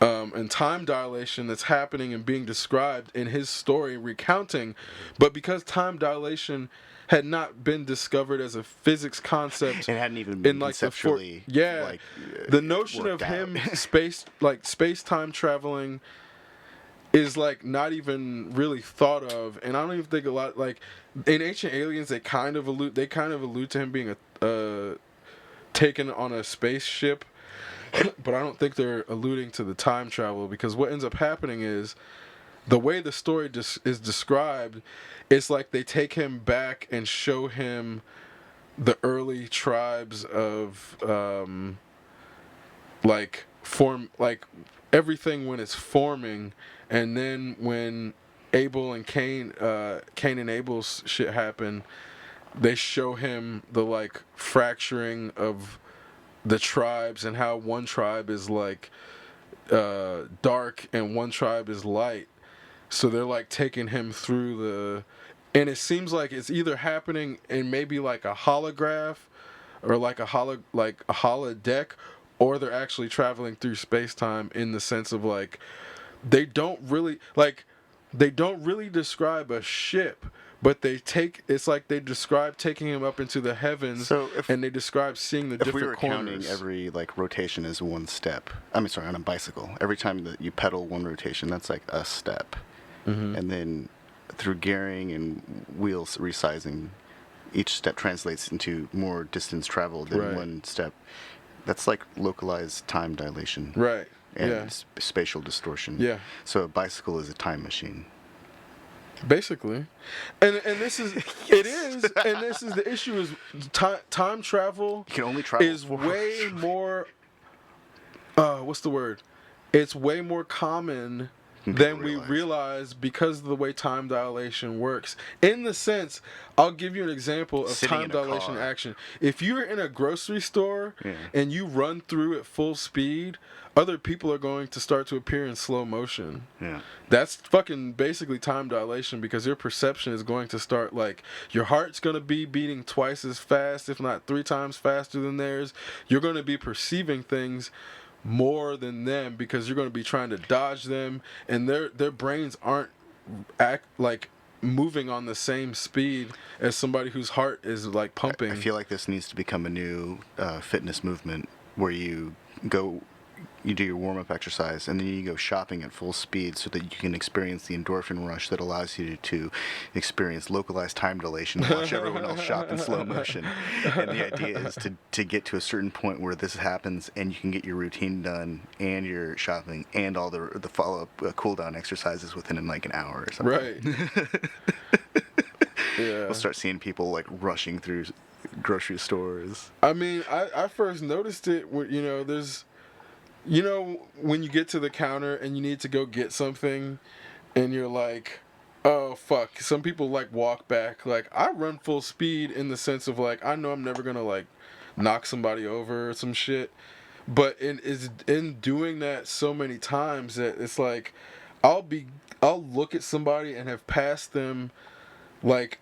and time dilation that's happening and being described in his story recounting. But because time dilation had not been discovered as a physics concept, It hadn't even in been like conceptually like, the notion of worked out. him space-time traveling is like not even really thought of. And I don't even think a lot, like in Ancient Aliens, they kind of allude to him being a taken on a spaceship, but I don't think they're alluding to the time travel, because what ends up happening is, the way the story is described, it's like they take him back and show him the early tribes of like everything when it's forming, and then when Abel and Cain, Cain and Abel's shit happen, they show him the like fracturing of the tribes and how one tribe is like dark and one tribe is light. So they're like taking him through the, and it seems like it's either happening in maybe like a holograph or like a holodeck, or they're actually traveling through space time in the sense of like they don't really describe a ship, but it's like they describe taking him up into the heavens, So and they describe seeing the if we different were counting corners. every like rotation as one step, I mean, sorry, on a bicycle, every time that you pedal one rotation, that's like a step. And then through gearing and wheels resizing, each step translates into more distance traveled than Right. one step. That's like localized time dilation Right. and Yeah. spatial distortion. Yeah. So a bicycle is a time machine. Basically, and this is it is, and this is the issue is time travel. You can only travel is forward. way more. What's the word? It's way more common than we realize because of the way time dilation works. In the sense, I'll give you an example of Sitting time in a dilation car. action. If you're in a grocery store Yeah. and you run through at full speed, other people are going to start to appear in slow motion. Yeah. That's fucking basically time dilation, because your perception is going to start like your heart's going to be beating twice as fast, if not 3 times faster than theirs. You're going to be perceiving things more than them because you're going to be trying to dodge them, and their brains aren't moving on the same speed as somebody whose heart is like pumping. I feel like this needs to become a new fitness movement where you do your warm-up exercise and then you go shopping at full speed so that you can experience the endorphin rush that allows you to experience localized time dilation and watch everyone else shop in slow motion. And the idea is to get to a certain point where this happens and you can get your routine done and your shopping and all the follow-up cool-down exercises within like an hour or something. Right. Yeah. We'll start seeing people like rushing through grocery stores. I mean, I first noticed it when, there's, when you get to the counter and you need to go get something and you're like, oh, fuck. Some people, like, walk back. Like, I run full speed in the sense of, like, I know I'm never going to, like, knock somebody over or some shit. But in doing that so many times that it's like, I'll look at somebody and have passed them, like,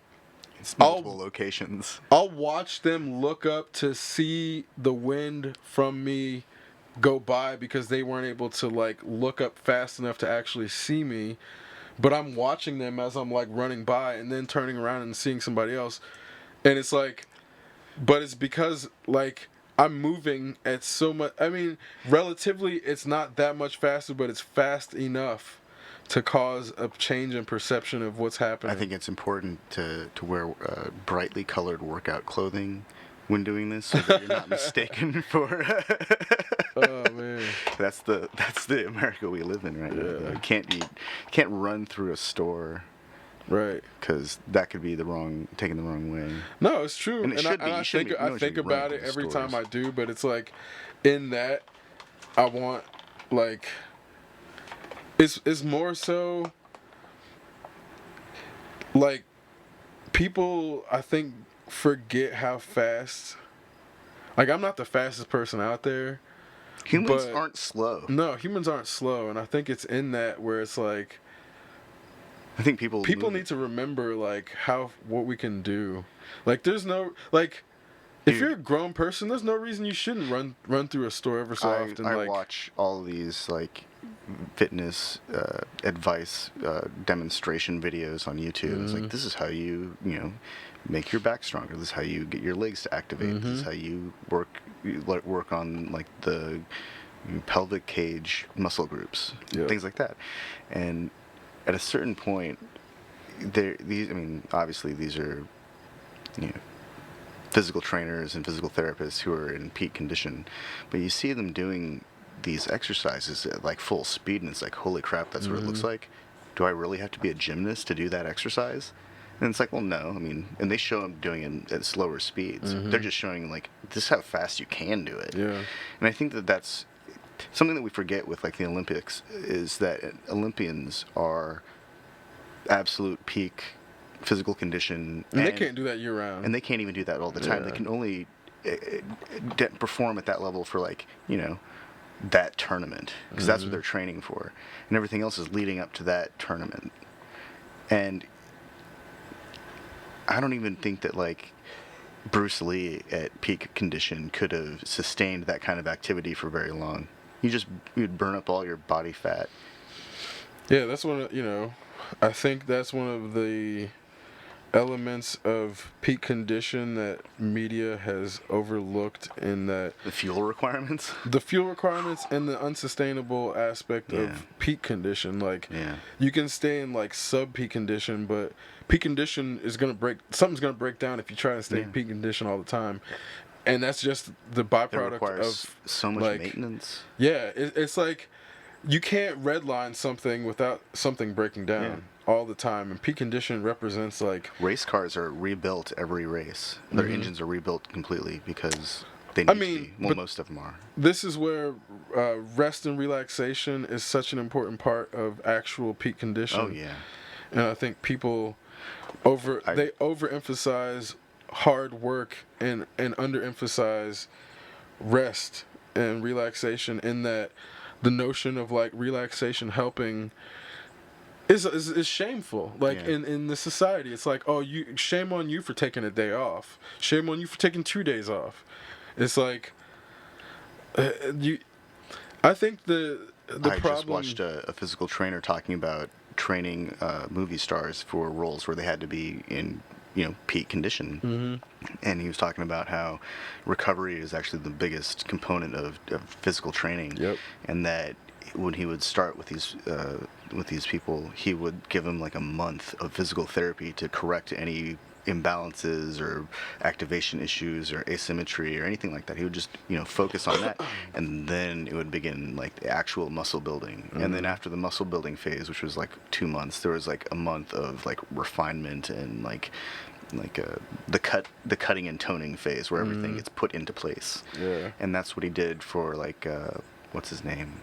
It's multiple locations. I'll watch them look up to see the wind from me go by because they weren't able to like look up fast enough to actually see me, but I'm watching them as I'm like running by and then turning around and seeing somebody else, and it's like, but it's because like I'm moving at so much. I mean, relatively it's not that much faster, but it's fast enough to cause a change in perception of what's happening. I think it's important to wear brightly colored workout clothing when doing this, so that you're not mistaken for. Oh man, that's the America we live in right now. You can't run through a store, right? because that could be taken the wrong way. No, it's true, And it should be. You shouldn't be- no I one think should run about it through every stores. time I do, but it's like, in that, I want like, it's more so like people I think forget how fast. Like, I'm not the fastest person out there. Humans But- aren't slow. No, humans aren't slow, and I think it's in that where it's like I think people need to remember like what we can do. Like, there's no like. If Dude. you're a grown person, there's no reason you shouldn't run through a store ever so often. I Like, watch all these like fitness advice demonstration videos on YouTube. It's like, this is how you make your back stronger. This is how you get your legs to activate. This is how you work on like the pelvic cage muscle groups, Yeah. things like that. And at a certain point, obviously these are physical trainers and physical therapists who are in peak condition, but you see them doing these exercises at like full speed, and it's like, holy crap, that's what it looks like. Do I really have to be a gymnast to do that exercise? And it's like, well, no. I mean, and they show them doing it at slower speeds. They're just showing like, this is how fast you can do it. yeah, And I think that's something that we forget with like the Olympics, is that Olympians are absolute peak physical condition, And they can't do that year round. and they can't even do that all the time. Yeah. They can only perform at that level for like that tournament, because that's what they're training for, and everything else is leading up to that tournament. And I don't even think that like Bruce Lee at peak condition could have sustained that kind of activity for very long. You'd burn up all your body fat. Yeah, that's I think that's one of the elements of peak condition that media has overlooked, in that The fuel requirements. the fuel requirements and the unsustainable aspect Yeah. of peak condition. Like, Yeah. you can stay in like sub peak condition, but peak condition is something's gonna break down if you try to stay in Yeah. peak condition all the time. And that's just the That byproduct requires of so much like, maintenance. yeah, it's like you can't redline something without something breaking down all the time. And peak condition represents like, Race cars are rebuilt every race. Their engines are rebuilt completely because they need I to mean, be. Well, but most of them are. this is where rest and relaxation is such an important part of actual peak condition. Oh yeah. And I think people they overemphasize hard work and underemphasize rest and relaxation, in that the notion of like relaxation helping is shameful. Like, Yeah. in the society, it's like, oh, shame on you for taking a day off. Shame on you for taking 2 days off. It's like I think the I problem. just watched a physical trainer talking about training movie stars for roles where they had to be in peak condition, and he was talking about how recovery is actually the biggest component of physical training. Yep. And that when he would start with these people, he would give them like a month of physical therapy to correct any imbalances or activation issues or asymmetry or anything like that. He would just focus on that, and then it would begin like the actual muscle building. And then after the muscle building phase, which was like 2 months, there was like a month of like refinement and the cutting and toning phase where everything gets put into place. Yeah. And that's what he did for like what's his name,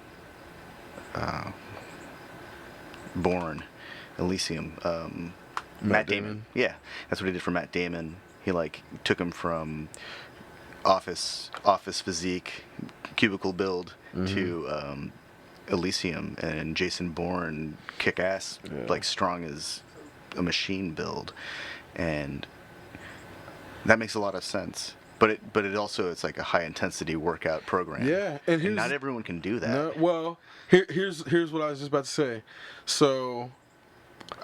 Bourne Elysium, Matt Damon. Yeah, that's what he did for Matt Damon. He like took him from office physique, cubicle build to Elysium, and Jason Bourne kick ass, like strong as a machine build, and that makes a lot of sense. But it also, it's like a high intensity workout program. Yeah, and not everyone can do that. No, well, here's what I was just about to say. So,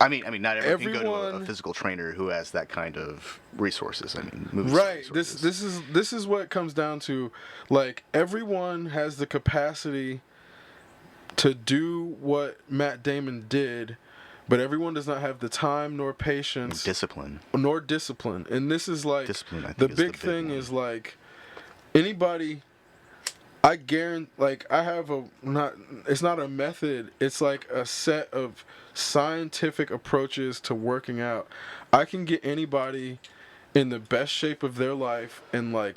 I mean, not everyone can go to everyone- a physical trainer who has that kind of resources. I mean, movie right, resources. this is what it comes down to. Like, everyone has the capacity to do what Matt Damon did, but everyone does not have the time nor patience Discipline. nor discipline. And this is like Discipline, I think, the is big the big thing one. is like anybody. I guarantee, like, I have it's not a method, it's like a set of scientific approaches to working out. I can get anybody in the best shape of their life in like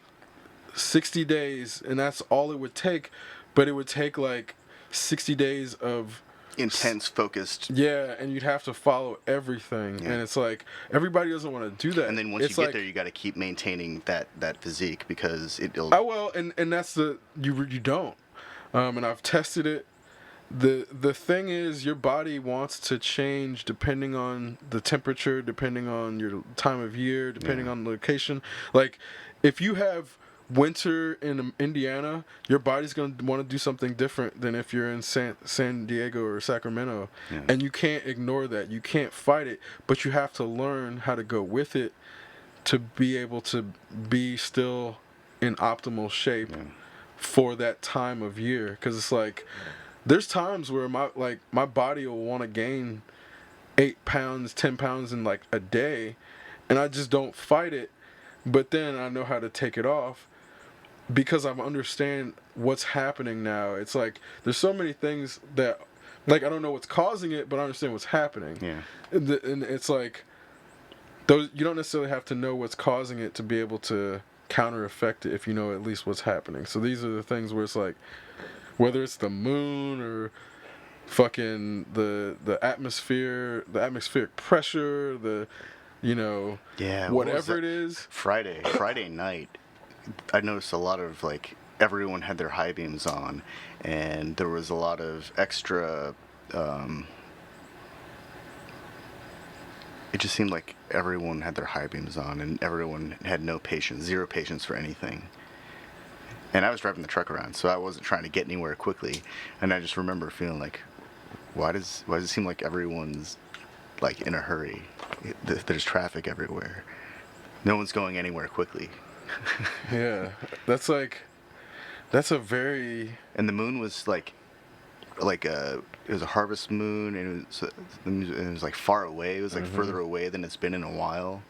60 days, and that's all it would take, but it would take like 60 days of Intense, focused. yeah, and you'd have to follow everything, Yeah. and it's like everybody doesn't want to do that. And then once it's you get like, there, you got to keep maintaining that physique, because it'll. oh well, and that's the you don't, and I've tested it. The thing is, your body wants to change depending on the temperature, depending on your time of year, depending on the location. Like, if you have winter in Indiana, your body's going to want to do something different than if you're in San Diego or Sacramento. Yeah. And you can't ignore that. You can't fight it, but you have to learn how to go with it to be able to be still in optimal shape for that time of year. Because it's like, there's times where my body will want to gain 8 pounds, 10 pounds in like a day, and I just don't fight it. But then I know how to take it off because I understand what's happening now. It's like there's so many things that, like, I don't know what's causing it, but I understand what's happening. Yeah. And it's like those, you don't necessarily have to know what's causing it to be able to counter effect it if you know at least what's happening. So these are the things where it's like, whether it's the moon or fucking the atmospheric pressure, Yeah, what was whatever that? it is. Friday night, I noticed a lot of like everyone had their high beams on, and there was a lot of extra. It just seemed like everyone had their high beams on, and everyone had no patience, zero patience for anything. And I was driving the truck around, so I wasn't trying to get anywhere quickly. And I just remember feeling like, why does it seem like everyone's like in a hurry? There's traffic everywhere. No one's going anywhere quickly. Yeah, that's a very And the moon was like it was a harvest moon, and it was like far away. It was like further away than it's been in a while.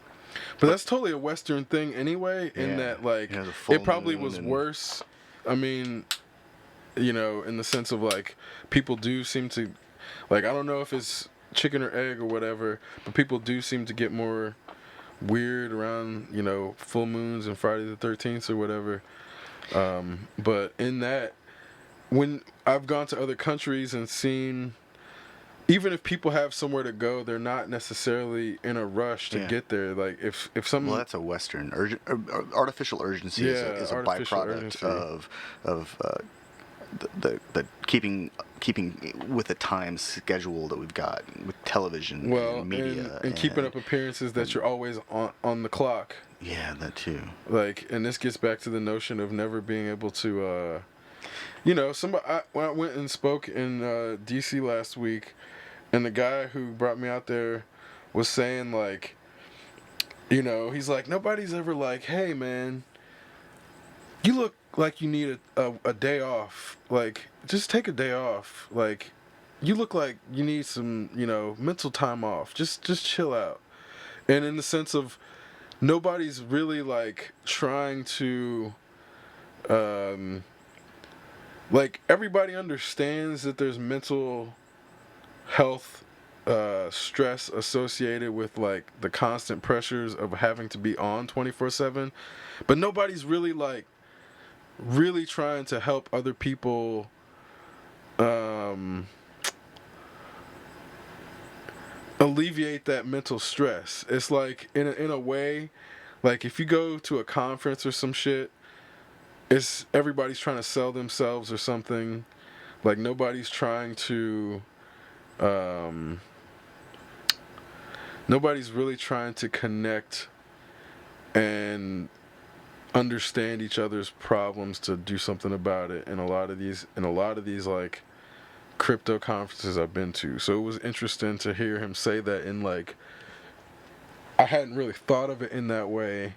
But that's totally a Western thing anyway, in Yeah. that, like, You know, the full it probably moon was and- worse. I mean, in the sense of, like, people do seem to, like, I don't know if it's chicken or egg or whatever, but people do seem to get more weird around, full moons and Friday the 13th or whatever. But in that, when I've gone to other countries and seen, even if people have somewhere to go, they're not necessarily in a rush to Yeah. get there. Like if some Well, that's a Western artificial urgency is a artificial byproduct urgency. of the keeping with the time schedule that we've got with television and media and keeping up appearances that you're always on the clock. Yeah, that too. Like, and this gets back to the notion of never being able to, when I went and spoke in DC last week, and the guy who brought me out there was saying, like, he's like, nobody's ever like, hey man, you look like you need a day off. Like, just take a day off. Like, you look like you need some, mental time off. Just chill out. And in the sense of, nobody's really like trying to, like, everybody understands that there's mental health stress associated with, like, the constant pressures of having to be on 24/7, but nobody's really like really trying to help other people alleviate that mental stress. It's like, in a way, like, if you go to a conference or some shit, it's everybody's trying to sell themselves or something. Like, nobody's trying to nobody's really trying to connect and understand each other's problems to do something about it in a lot of these like crypto conferences I've been to. So it was interesting to hear him say that, in like, I hadn't really thought of it in that way,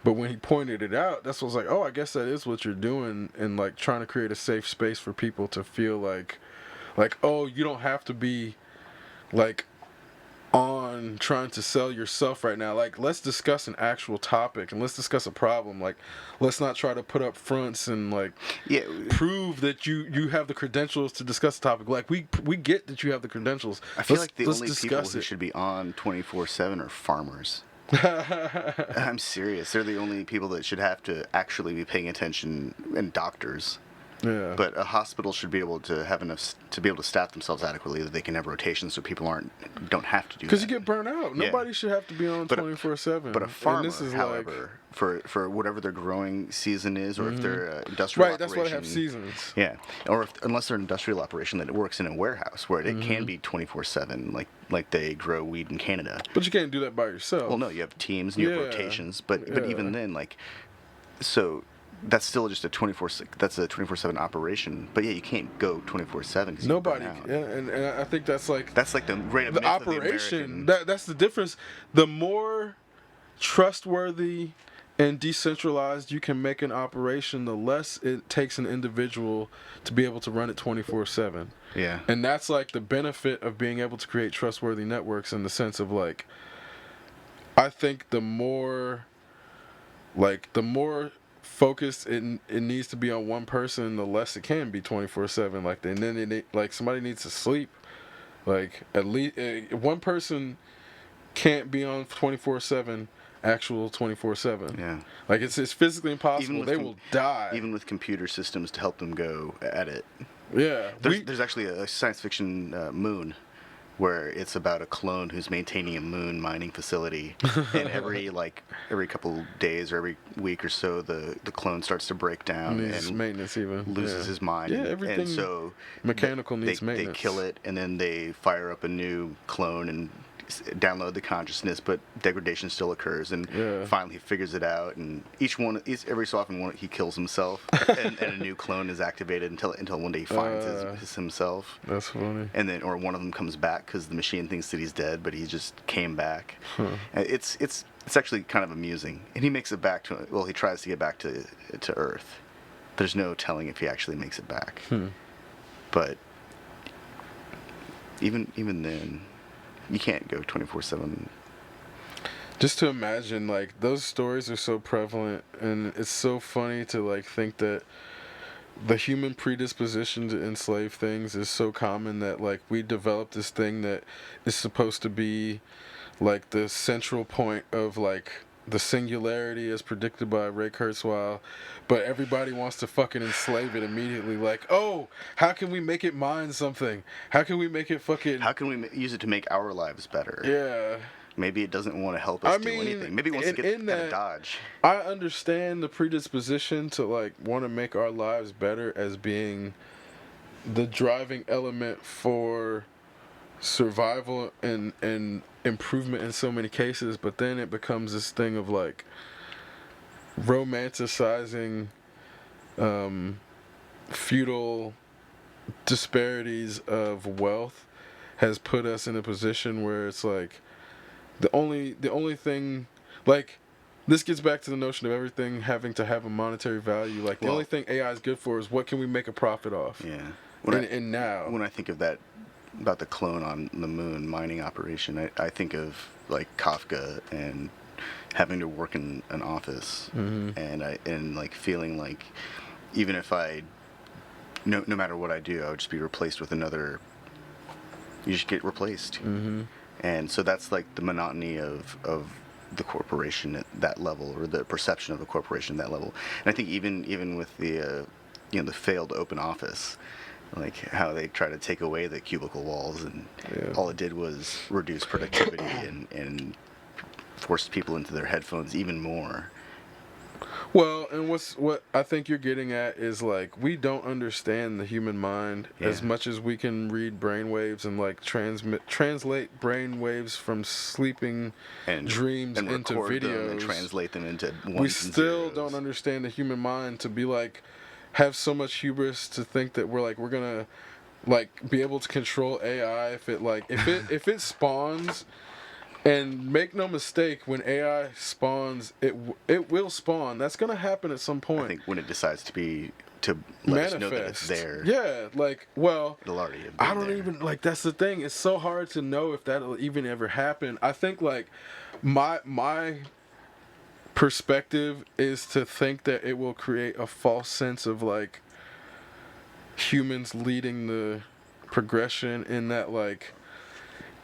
but when he pointed it out, that's what I was like, oh, I guess that is what you're doing, and like trying to create a safe space for people to feel like, oh, you don't have to be like on trying to sell yourself right now. Like, let's discuss an actual topic, and let's discuss a problem. Like, let's not try to put up fronts and like prove that you have the credentials to discuss the topic. Like, we get that you have the credentials. I feel like the let's only people who should be on 24/7 are farmers. I'm serious. They're the only people that should have to actually be paying attention, and doctors. Yeah. But a hospital should be able to have enough to be able to staff themselves adequately, that they can have rotations so people don't have to do that. Because you get burnt out. Yeah. Nobody should have to be on 24/7. But a farmer, and this is however, for whatever their growing season is, or if they're industrial right, operation, that's why they have seasons. Yeah, or unless they're an industrial operation that works in a warehouse where it can be 24/7, like they grow weed in Canada. But you can't do that by yourself. Well, no, you have teams and you have Yeah. rotations, but Yeah. even then, like, so that's still just a 24/7 operation. But yeah, you can't go 24/7. Nobody. Yeah, and I think that's like the great the myth operation. of the American. That's the difference. The more trustworthy and decentralized you can make an operation, the less it takes an individual to be able to run it 24/7. Yeah. And that's like the benefit of being able to create trustworthy networks, in the sense of, like, I think the more focused it needs to be on one person, the less it can be 24/7. Like, and then like, somebody needs to sleep. Like, at least one person can't be on 24/7 actual 24/7. Yeah. Like it's physically impossible. with They will die. Even with computer systems to help them go at it. Yeah. There's actually a science fiction Moon, where it's about a clone who's maintaining a moon mining facility, and every couple days or every week or so, the clone starts to break down needs and maintenance even. loses his mind. Yeah, and, everything and so mechanical needs maintenance. They kill it, and then they fire up a new clone and download the consciousness, but degradation still occurs, and finally he figures it out, and every so often he kills himself, and a new clone is activated until one day he finds his himself. That's funny. And then, or one of them comes back because the machine thinks that he's dead, but he just came back. It's actually kind of amusing, and he makes it back to, well, he tries to get back to Earth. There's no telling if he actually makes it back, but even then, you can't go 24/7. Just to imagine, like, those stories are so prevalent, and it's so funny to, like, think that the human predisposition to enslave things is so common that, like, we develop this thing that is supposed to be, like, the central point of, like, the singularity as predicted by Ray Kurzweil, but everybody wants to fucking enslave it immediately. Like, oh, how can we make it mine something? How can we make it fucking... How can we use it to make our lives better? Yeah. Maybe it doesn't want to help us do anything. Maybe it wants to get out of Dodge. I understand the predisposition to, like, want to make our lives better as being the driving element for survival and improvement in so many cases, but then it becomes this thing of, like, romanticizing feudal disparities of wealth has put us in a position where it's like the only thing, like, this gets back to the notion of everything having to have a monetary value. Like, the only thing AI is good for is what can we make a profit off. Yeah. Now when I think of that, about the clone on the moon mining operation, I think of, like, Kafka and having to work in an office, and like feeling like even if no matter what I do, I would just be replaced with another. You just get replaced, and so that's like the monotony of the corporation at that level, or the perception of a corporation at that level. And I think even with the the failed open office, like how they try to take away the cubicle walls, and all it did was reduce productivity and forced people into their headphones even more. Well, and what I think you're getting at is, like, we don't understand the human mind as much as we can read brainwaves and, like, translate brainwaves from sleeping dreams and into record videos them and translate them into ones we and still zeros. don't understand the human mind to be, like, have so much hubris to think that we're gonna, like, be able to control AI if it spawns. And make no mistake, when AI spawns, it will spawn. That's gonna happen at some point. I think when it decides to let us know that it's there. Yeah, like, well, it'll already have been I don't there. even, like, that's the thing. It's so hard to know if that'll even ever happen. I think, like, my perspective is to think that it will create a false sense of, like, humans leading the progression, in that, like,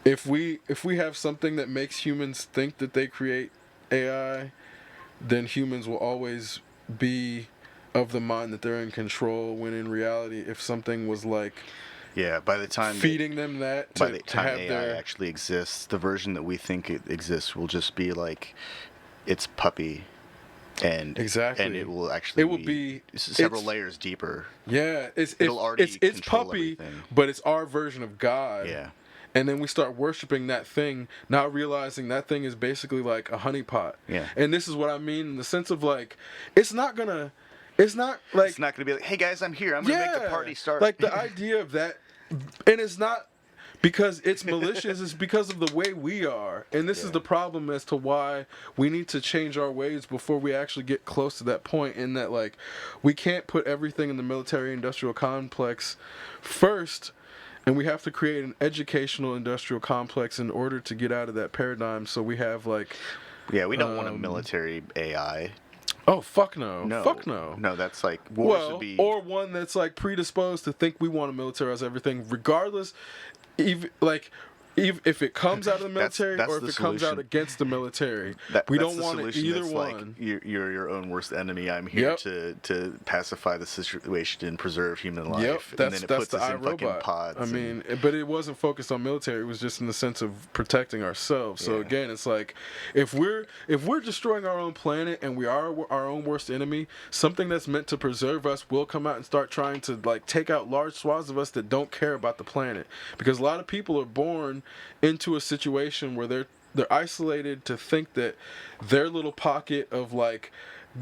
if we have something that makes humans think that they create AI, then humans will always be of the mind that they're in control, when in reality, if something was, like, by the time feeding them that to, by the time to have AI actually exists, the version that we think it exists will just be like its puppy, and it will actually be several layers deeper. Yeah, It'll already it's control puppy, everything. but it's our version of God. Yeah. And then we start worshiping that thing, not realizing that thing is basically like a honeypot. Yeah. And this is what I mean in the sense of, like, it's not gonna be like, hey guys, I'm here. I'm gonna make the party start. Like, the idea of that, and it's not because it's malicious, it's because of the way we are. And this is the problem as to why we need to change our ways before we actually get close to that point, in that, like, we can't put everything in the military industrial complex first. And we have to create an educational industrial complex in order to get out of that paradigm. So we have, like... Yeah, we don't want a military AI. Oh, fuck no. No. Fuck no. No, that's like... Wars would be... Or one that's, like, predisposed to think we want to militarize everything, regardless... Even if it comes out of the military That's or if the it comes out solution. against the military. We That's don't the want it solution. either That's one. like you're your own worst enemy. I'm here to pacify the situation and preserve human life. Yep, and then it puts the us in fucking iRobot. pods. I mean, but it wasn't focused on military. It was just in the sense of protecting ourselves. So Yeah. again, it's like if we're destroying our own planet and we are our own worst enemy, something that's meant to preserve us will come out and start trying to like take out large swaths of us that don't care about the planet. Because a lot of people are born into a situation where they're isolated to think that their little pocket of like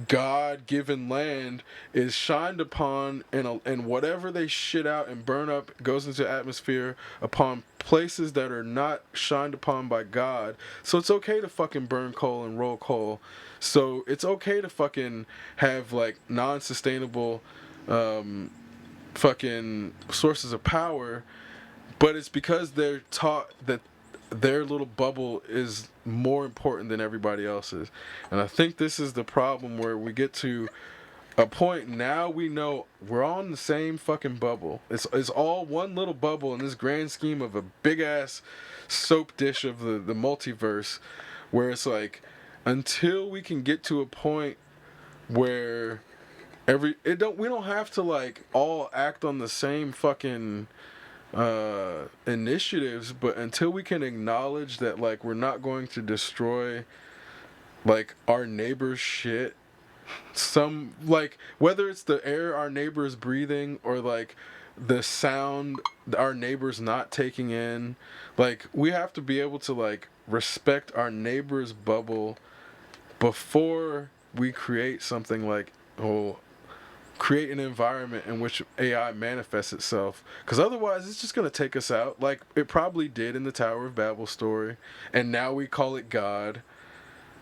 God-given land is shined upon, and whatever they shit out and burn up goes into the atmosphere upon places that are not shined upon by God. So it's okay to fucking burn coal and roll coal. So it's okay to fucking have like non-sustainable fucking sources of power, but it's because they're taught that their little bubble is more important than everybody else's. And I think this is the problem where we get to a point now we know we're on the same fucking bubble. It's all one little bubble in this grand scheme of a big ass soap dish of the multiverse, where it's like until we can get to a point where we don't have to like all act on the same fucking initiatives, but until we can acknowledge that like we're not going to destroy like our neighbor's shit, some like whether it's the air our neighbor is breathing or like the sound our neighbor's not taking in, like we have to be able to like respect our neighbor's bubble before we create something like create an environment in which AI manifests itself, because otherwise it's just going to take us out like it probably did in the Tower of Babel story, and now we call it God,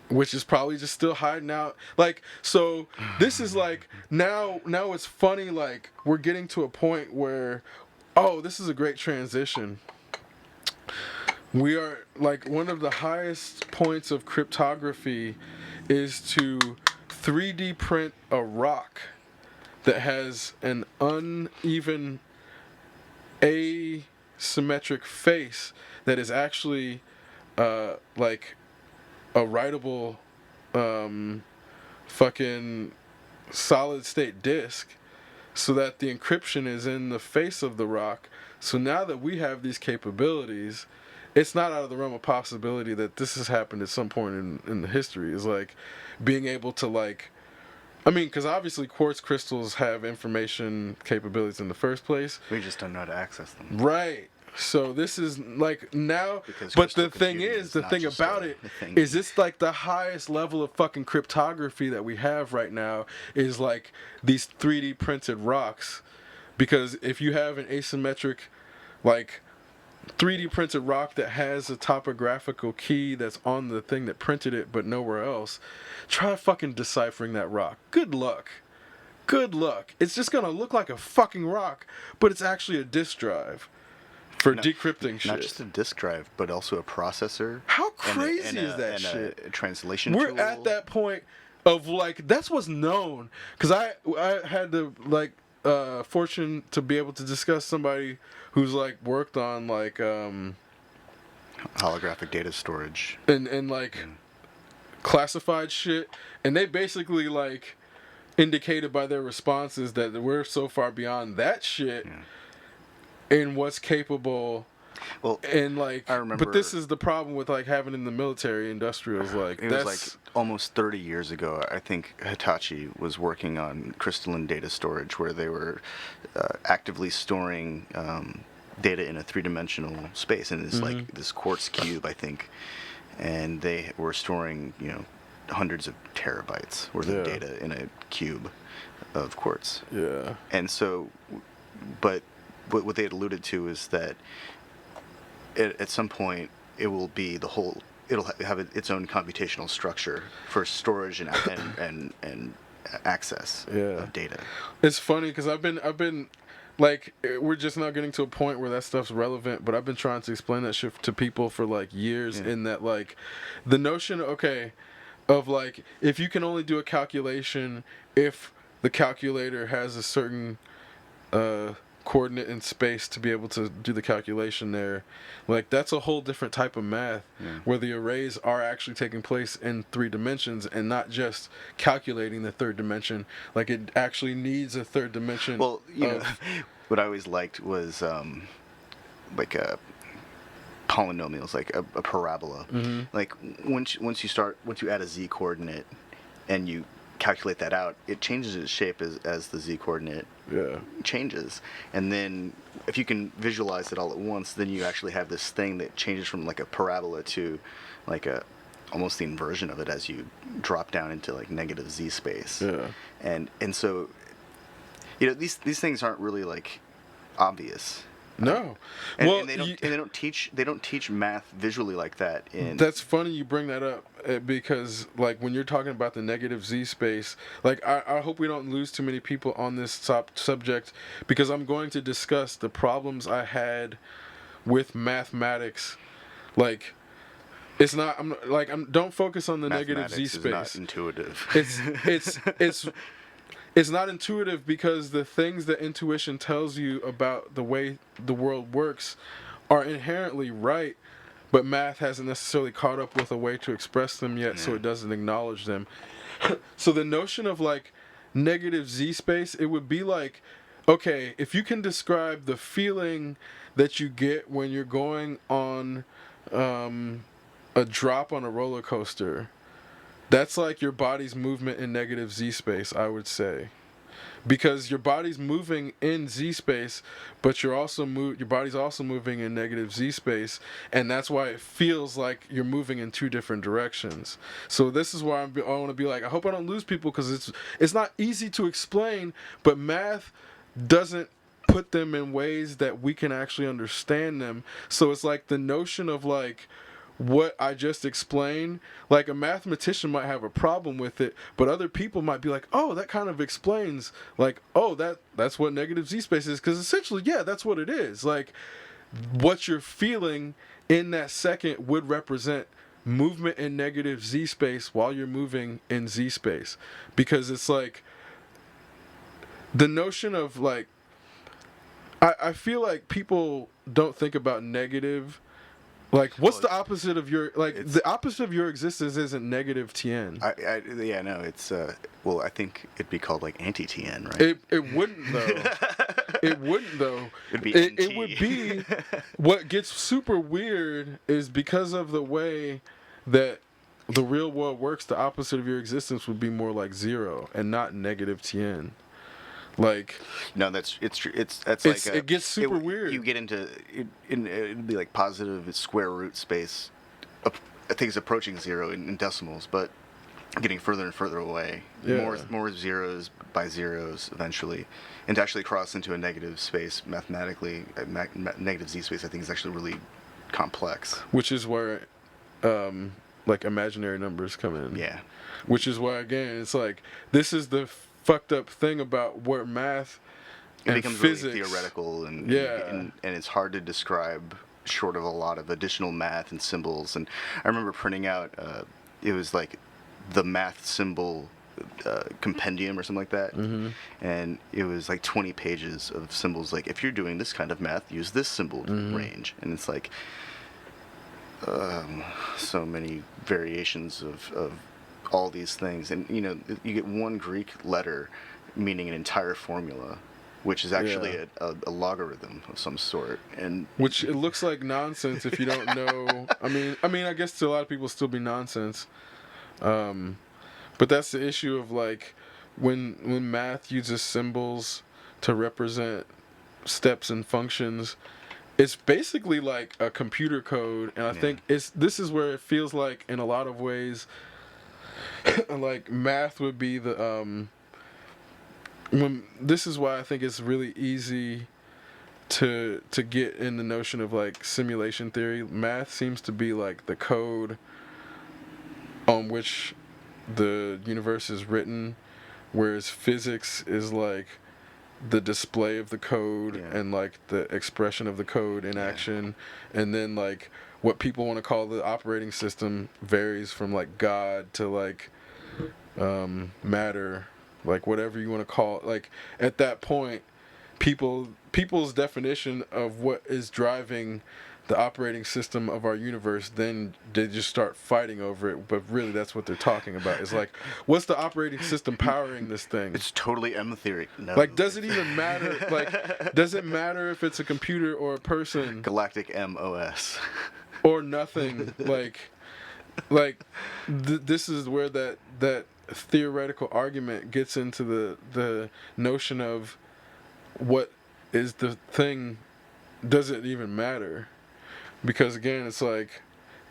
which is probably just still hiding out. Like, so this is like now it's funny, like we're getting to a point where, oh, this is a great transition. We are like one of the highest points of cryptography is to 3D print a rock that has an uneven asymmetric face that is actually like a writable fucking solid state disk, so that the encryption is in the face of the rock. So now that we have these capabilities, it's not out of the realm of possibility that this has happened at some point in the history. Is like being able to like, I mean, because obviously quartz crystals have information capabilities in the first place. We just don't know how to access them. Right. So this is like now, Because but the crystal thing computing is, the not thing just about a it thing. is it's like the highest level of fucking cryptography that we have right now is like these 3D printed rocks. Because if you have an asymmetric, like 3D printed rock that has a topographical key that's on the thing that printed it but nowhere else, try fucking deciphering that rock. Good luck. Good luck. It's just gonna look like a fucking rock, but it's actually a disk drive for decrypting shit. Not just a disk drive, but also a processor. How crazy is that and shit? A translation We're tool. at that point of like, that's what's known. Because I had the like fortune to be able to discuss somebody who's like worked on like holographic data storage and like classified shit, and they basically like indicated by their responses that we're so far beyond that shit in what's capable. Well, and like, I remember, but this is the problem with like having in the military industrials, like it was like almost 30 years ago. I think Hitachi was working on crystalline data storage, where they were actively storing data in a three-dimensional space, and it's like this quartz cube, I think, and they were storing hundreds of terabytes worth of data in a cube of quartz. Yeah. And so, but what they had alluded to is that at some point it will be it'll have its own computational structure for storage and access of data. It's funny because I've been like, we're just now getting to a point where that stuff's relevant, but I've been trying to explain that shit to people for like years. In that, like, the notion of like, if you can only do a calculation if the calculator has a certain coordinate in space to be able to do the calculation there. Like, that's a whole different type of math where the arrays are actually taking place in 3 dimensions and not just calculating the third dimension. Like, it actually needs a third dimension. Well, what I always liked was like polynomials, like a parabola. Like once you add a z coordinate and you calculate that out, it changes its shape as the z coordinate changes. And then if you can visualize it all at once, then you actually have this thing that changes from like a parabola to like almost the inversion of it as you drop down into like negative z space. And so these things aren't really like obvious. No, and they don't teach math visually like that. That's funny you bring that up because like when you're talking about the negative z space, like I hope we don't lose too many people on this subject, because I'm going to discuss the problems I had with mathematics. Like, it's not. Don't focus on the negative z space. Is not intuitive. It's not intuitive because the things that intuition tells you about the way the world works are inherently right, but math hasn't necessarily caught up with a way to express them yet, so it doesn't acknowledge them. So the notion of like negative z space, it would be like, okay, if you can describe the feeling that you get when you're going on a drop on a roller coaster, that's like your body's movement in negative z space, I would say. Because your body's moving in z space, but your body's also moving in negative z space, and that's why it feels like you're moving in 2 different directions. So this is why I want to be like, I hope I don't lose people, because it's not easy to explain, but math doesn't put them in ways that we can actually understand them. So it's like the notion of like what I just explained, like a mathematician might have a problem with it, but other people might be like, oh, that kind of explains, like, oh, that's what negative z space is, because essentially, yeah, that's what it is. Like, what you're feeling in that second would represent movement in negative z space while you're moving in z space, because it's like the notion of like, I feel like people don't think about negative. Like, what's the opposite of your, like, the opposite of your existence isn't negative Tn. It's, well, I think it'd be called, like, anti-Tn, right? It wouldn't, though. It wouldn't, though. It'd be it would be, what gets super weird is because of the way that the real world works, the opposite of your existence would be more like 0 and not negative Tn. Like, no, it's true. It gets super weird. You get into it'd be like positive square root space, things approaching 0 in decimals, but getting further and further away. More zeros by zeros eventually, and to actually cross into a negative space mathematically, negative z space, I think is actually really complex. Which is where, like, imaginary numbers come in. Yeah. Which is why, again, it's like, this is the fucked up thing about where math and it becomes physics, really theoretical and it's hard to describe short of a lot of additional math and symbols. And I remember printing out it was like the math symbol compendium or something like that, and it was like 20 pages of symbols, like, if you're doing this kind of math, use this symbol range. And it's like so many variations of all these things, and you get one Greek letter meaning an entire formula, which is actually a logarithm of some sort, and which it looks like nonsense if you don't know. I mean, I guess to a lot of people still be nonsense, but that's the issue of like when math uses symbols to represent steps and functions. It's basically like a computer code, and I think this is where it feels like in a lot of ways like math would be the this is why I think it's really easy to get in the notion of like simulation theory. Math seems to be like the code on which the universe is written, whereas physics is like the display of the code and like the expression of the code in action, and then like what people want to call the operating system varies from like God to like matter, like whatever you want to call it. Like at that point, people's definition of what is driving the operating system of our universe, then they just start fighting over it. But really, that's what they're talking about. It's like, what's the operating system powering this thing? It's totally M theory. No. Like, does it even matter? Like, does it matter if it's a computer or a person Galactic MOS. or nothing? This is where that theoretical argument gets into the notion of what is the thing. Does it even matter? Because again, it's like,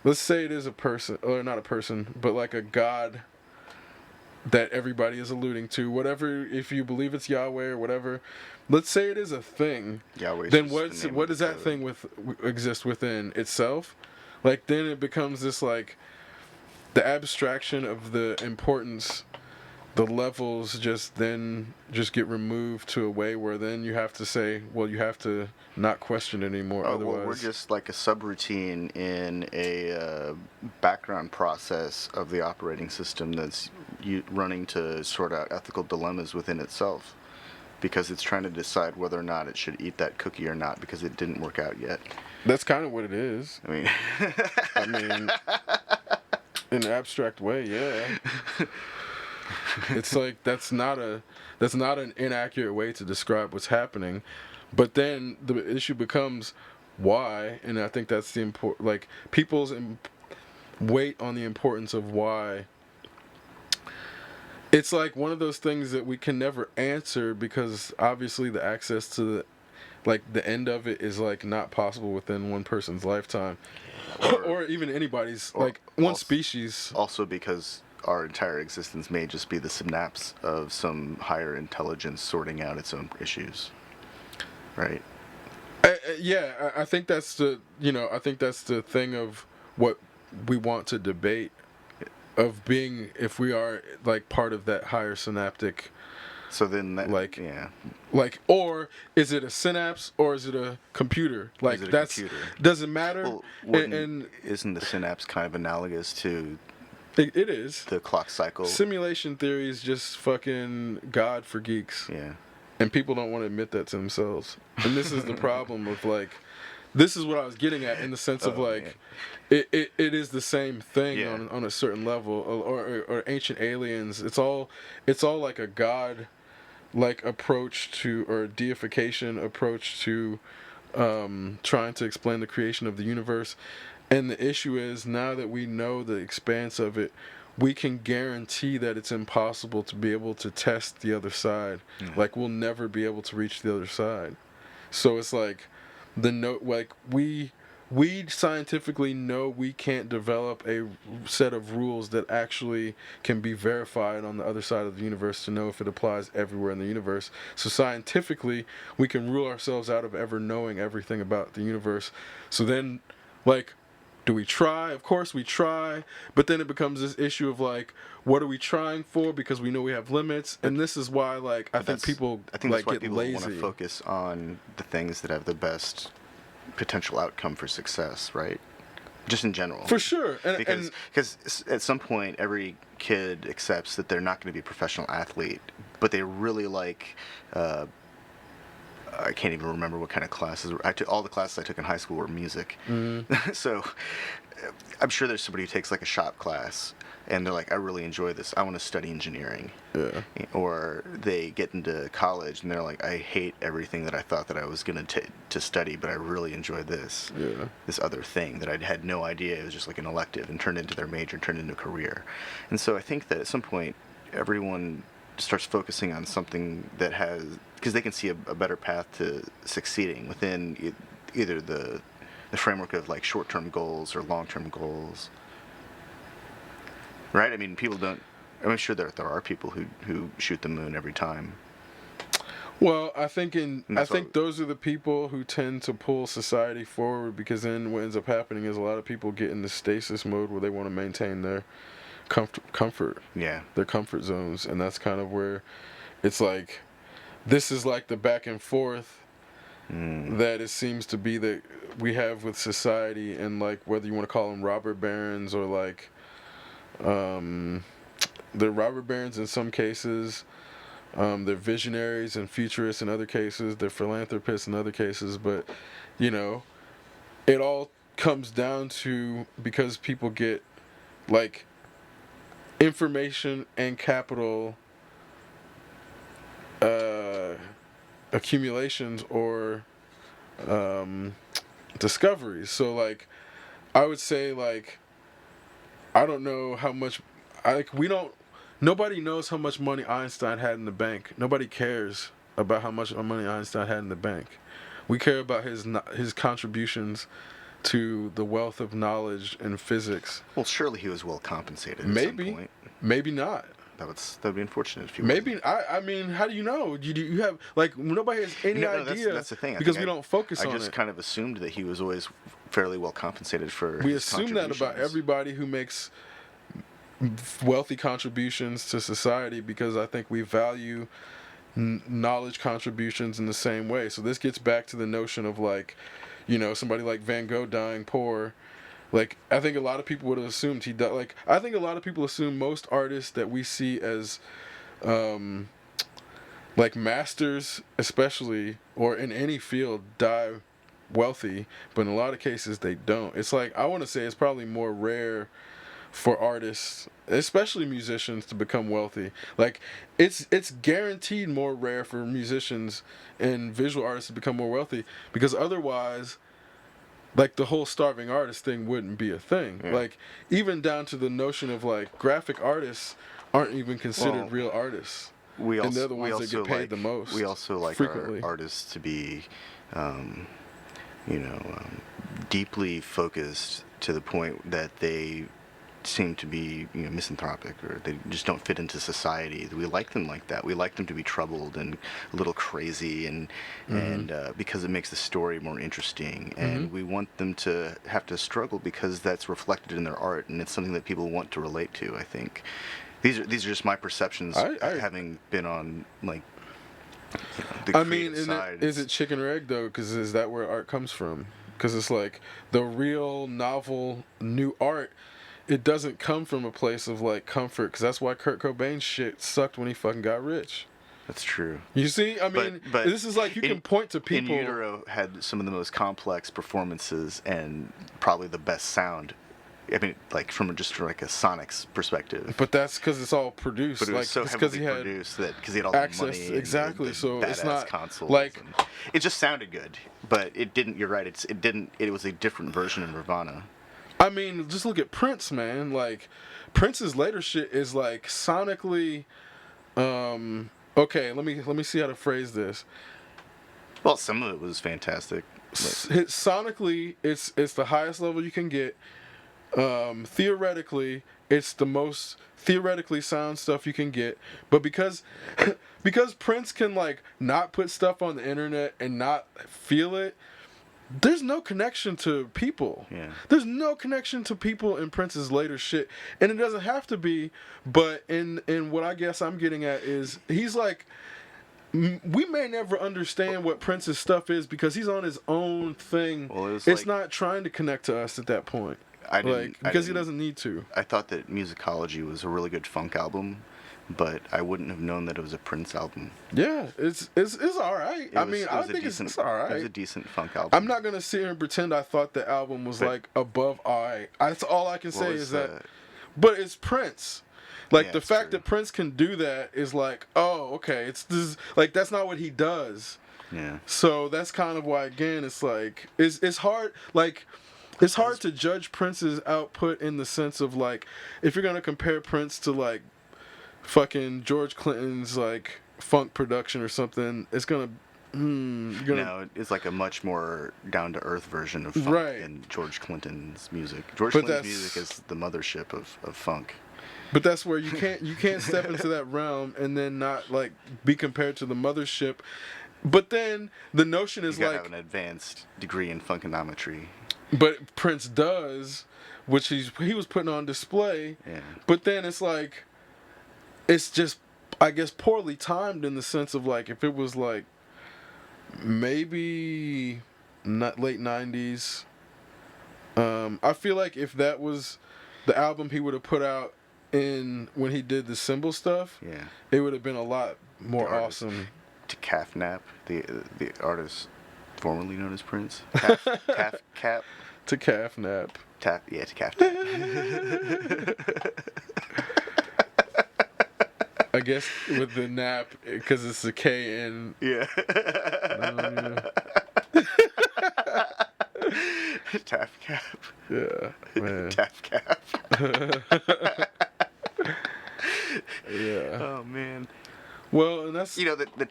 let's say it is a person, or not a person, but like a god that everybody is alluding to, whatever, if you believe it's Yahweh or whatever, let's say it is a thing. Yahweh's then just the name what of does the that code. thing exist within itself? Like, then it becomes this, like, the abstraction of the importance, the levels just get removed to a way where then you have to say, well, you have to not question it anymore. Oh, Otherwise, well, we're just like a subroutine in a background process of the operating system that's running to sort out ethical dilemmas within itself, because it's trying to decide whether or not it should eat that cookie or not because it didn't work out yet. that's kind of what it is. I mean, I mean, in an abstract way, yeah. It's like that's not an inaccurate way to describe what's happening, but then the issue becomes why, and I think that's the like people's weight on the importance of why. It's like one of those things that we can never answer because obviously the access to the end of it is like not possible within one person's lifetime, or even anybody's, like one species. Also because our entire existence may just be the synapse of some higher intelligence sorting out its own issues, right? I think that's the thing of what we want to debate, of being, if we are like part of that higher synaptic. So then that, Or is it a synapse or is it a computer? Like, is it a that's computer? doesn't matter. Well, and isn't the synapse kind of analogous to it is. the clock cycle? Simulation theory is just fucking God for geeks. Yeah. And people don't want to admit that to themselves. And this is the problem of, like, this is what I was getting at in the sense of, like, it is the same thing on a certain level. Or ancient aliens. It's all like a God like approach to, or a deification approach to trying to explain the creation of the universe. And the issue is, now that we know the expanse of it, we can guarantee that it's impossible to be able to test the other side. Like, we'll never be able to reach the other side. So it's like we scientifically know we can't develop a set of rules that actually can be verified on the other side of the universe to know if it applies everywhere in the universe. So scientifically, we can rule ourselves out of ever knowing everything about the universe. So then, like, do we try? Of course we try, but then it becomes this issue of, like, what are we trying for? Because we know we have limits, and this is why, like, I think that's why get people lazy. want to focus on the things that have the best potential outcome for success, right? Just in general. For sure. Because at some point, every kid accepts that they're not going to be a professional athlete, but they really like... I can't even remember what kind of classes. All the classes I took in high school were music. Mm-hmm. So I'm sure there's somebody who takes like a shop class and they're like, I really enjoy this. I want to study engineering. Yeah. Or they get into college and they're like, I hate everything that I thought that I was going to study, but I really enjoy this. Yeah. This other thing that I had no idea. It was just like an elective and turned into their major and turned into a career. And so I think that at some point, everyone starts focusing on something that has, because they can see a better path to succeeding within either the framework of like short-term goals or long-term goals, right? I mean, people don't. I'm sure there are people who shoot the moon every time. Well, I think those are the people who tend to pull society forward, because then what ends up happening is a lot of people get in the stasis mode where they want to maintain their comfort, their comfort zones, and that's kind of where it's like, this is like the back and forth that it seems to be that we have with society, and like whether you want to call them robber barons or like the robber barons in some cases, They're visionaries and futurists in other cases. They're philanthropists in other cases. But, you know, it all comes down to because people get like information and capital accumulations or discoveries. So like I would say like I don't know how much nobody knows how much money Einstein had in the bank. Nobody cares about how much money Einstein had in the bank. We care about his contributions to the wealth of knowledge and physics. Well, surely he was well compensated at Maybe, some point. maybe not. That'd be unfortunate if he Maybe wasn't. I mean, how do you know? You have like nobody has any No, idea. that's the thing. Because we don't focus on I just it. kind of assumed that he was always fairly well compensated for. We his assume that about contributions. everybody who makes wealthy contributions to society because I think we value knowledge contributions in the same way. So this gets back to the notion of like, you know, somebody like Van Gogh dying poor. Like I think a lot of people would have assumed he died. Like I think a lot of people assume most artists that we see as, like masters, especially or in any field, die wealthy. But in a lot of cases they don't. It's like I want to say it's probably more rare for artists, especially musicians, to become wealthy. Like it's guaranteed more rare for musicians and visual artists to become more wealthy because otherwise like the whole starving artist thing wouldn't be a thing. Yeah. Like even down to the notion of like graphic artists aren't even considered real artists. We also, and they're the ones that get paid like, the most. We also like frequently. our artists to be, deeply focused to the point that they seem to be misanthropic or they just don't fit into society. We like them like that. We like them to be troubled and a little crazy and because it makes the story more interesting, and we want them to have to struggle because that's reflected in their art and it's something that people want to relate to. I think these are just my perceptions having been on like the creative side. Is it chicken or egg though? Because is that where art comes from? Because it's like the real novel new art. It doesn't come from a place of like comfort, because that's why Kurt Cobain's shit sucked when he fucking got rich. That's true. You see, I mean, but this is like you can point to people. In Utero had some of the most complex performances and probably the best sound. I mean, like from like a Sonic's perspective. But that's because it's all produced. But it was like so it's because heavily he had produced because he had all access, the money. And exactly. the So it's not consoles like it just sounded good, but it didn't. You're right. It didn't. It was a different version of Nirvana. I mean, just look at Prince, man. Like, Prince's later shit is like sonically. Okay, let me see how to phrase this. Well, some of it was fantastic. Sonically, it's the highest level you can get. Theoretically, it's the most theoretically sound stuff you can get. But because Prince can like not put stuff on the internet and not feel it. There's no connection to people. Yeah. There's no connection to people in Prince's later shit. And it doesn't have to be, but in what I guess I'm getting at is he's like, we may never understand what Prince's stuff is because he's on his own thing. Well, it's like, not trying to connect to us at that point. Because he doesn't need to. I thought that Musicology was a really good funk album, but I wouldn't have known that it was a Prince album. Yeah, it's all right. I think it's all right. It was a decent funk album. I'm not gonna sit here and pretend I thought the album was like above all right. That's all I can say is that. But it's Prince. Like the fact that Prince can do that is like, oh, okay. It's this like that's not what he does. Yeah. So that's kind of why again it's like it's hard like. It's hard to judge Prince's output in the sense of like if you're gonna compare Prince to like fucking George Clinton's like funk production or something, it's gonna no, it's like a much more down to earth version of funk than George Clinton's music. George Clinton's music is the mothership of funk. But that's where you can't step into that realm and then not like be compared to the mothership. But then the notion is you gotta like have an advanced degree in funkonometry. But Prince does, which he was putting on display. Yeah. But then it's like, it's just, I guess, poorly timed in the sense of like, if it was like, maybe not late 90s. I feel like if that was the album he would have put out when he did the Symbol stuff, yeah, it would have been a lot more the artist, awesome. to Calf Nap, the artist formerly known as Prince. Calf To calf nap. Tap, yeah, to Calf Nap. I guess with the nap, because it's a K and. Yeah. Taff Cap. Yeah, man. Taff Cap. Yeah. Oh man. Well, and that's You know the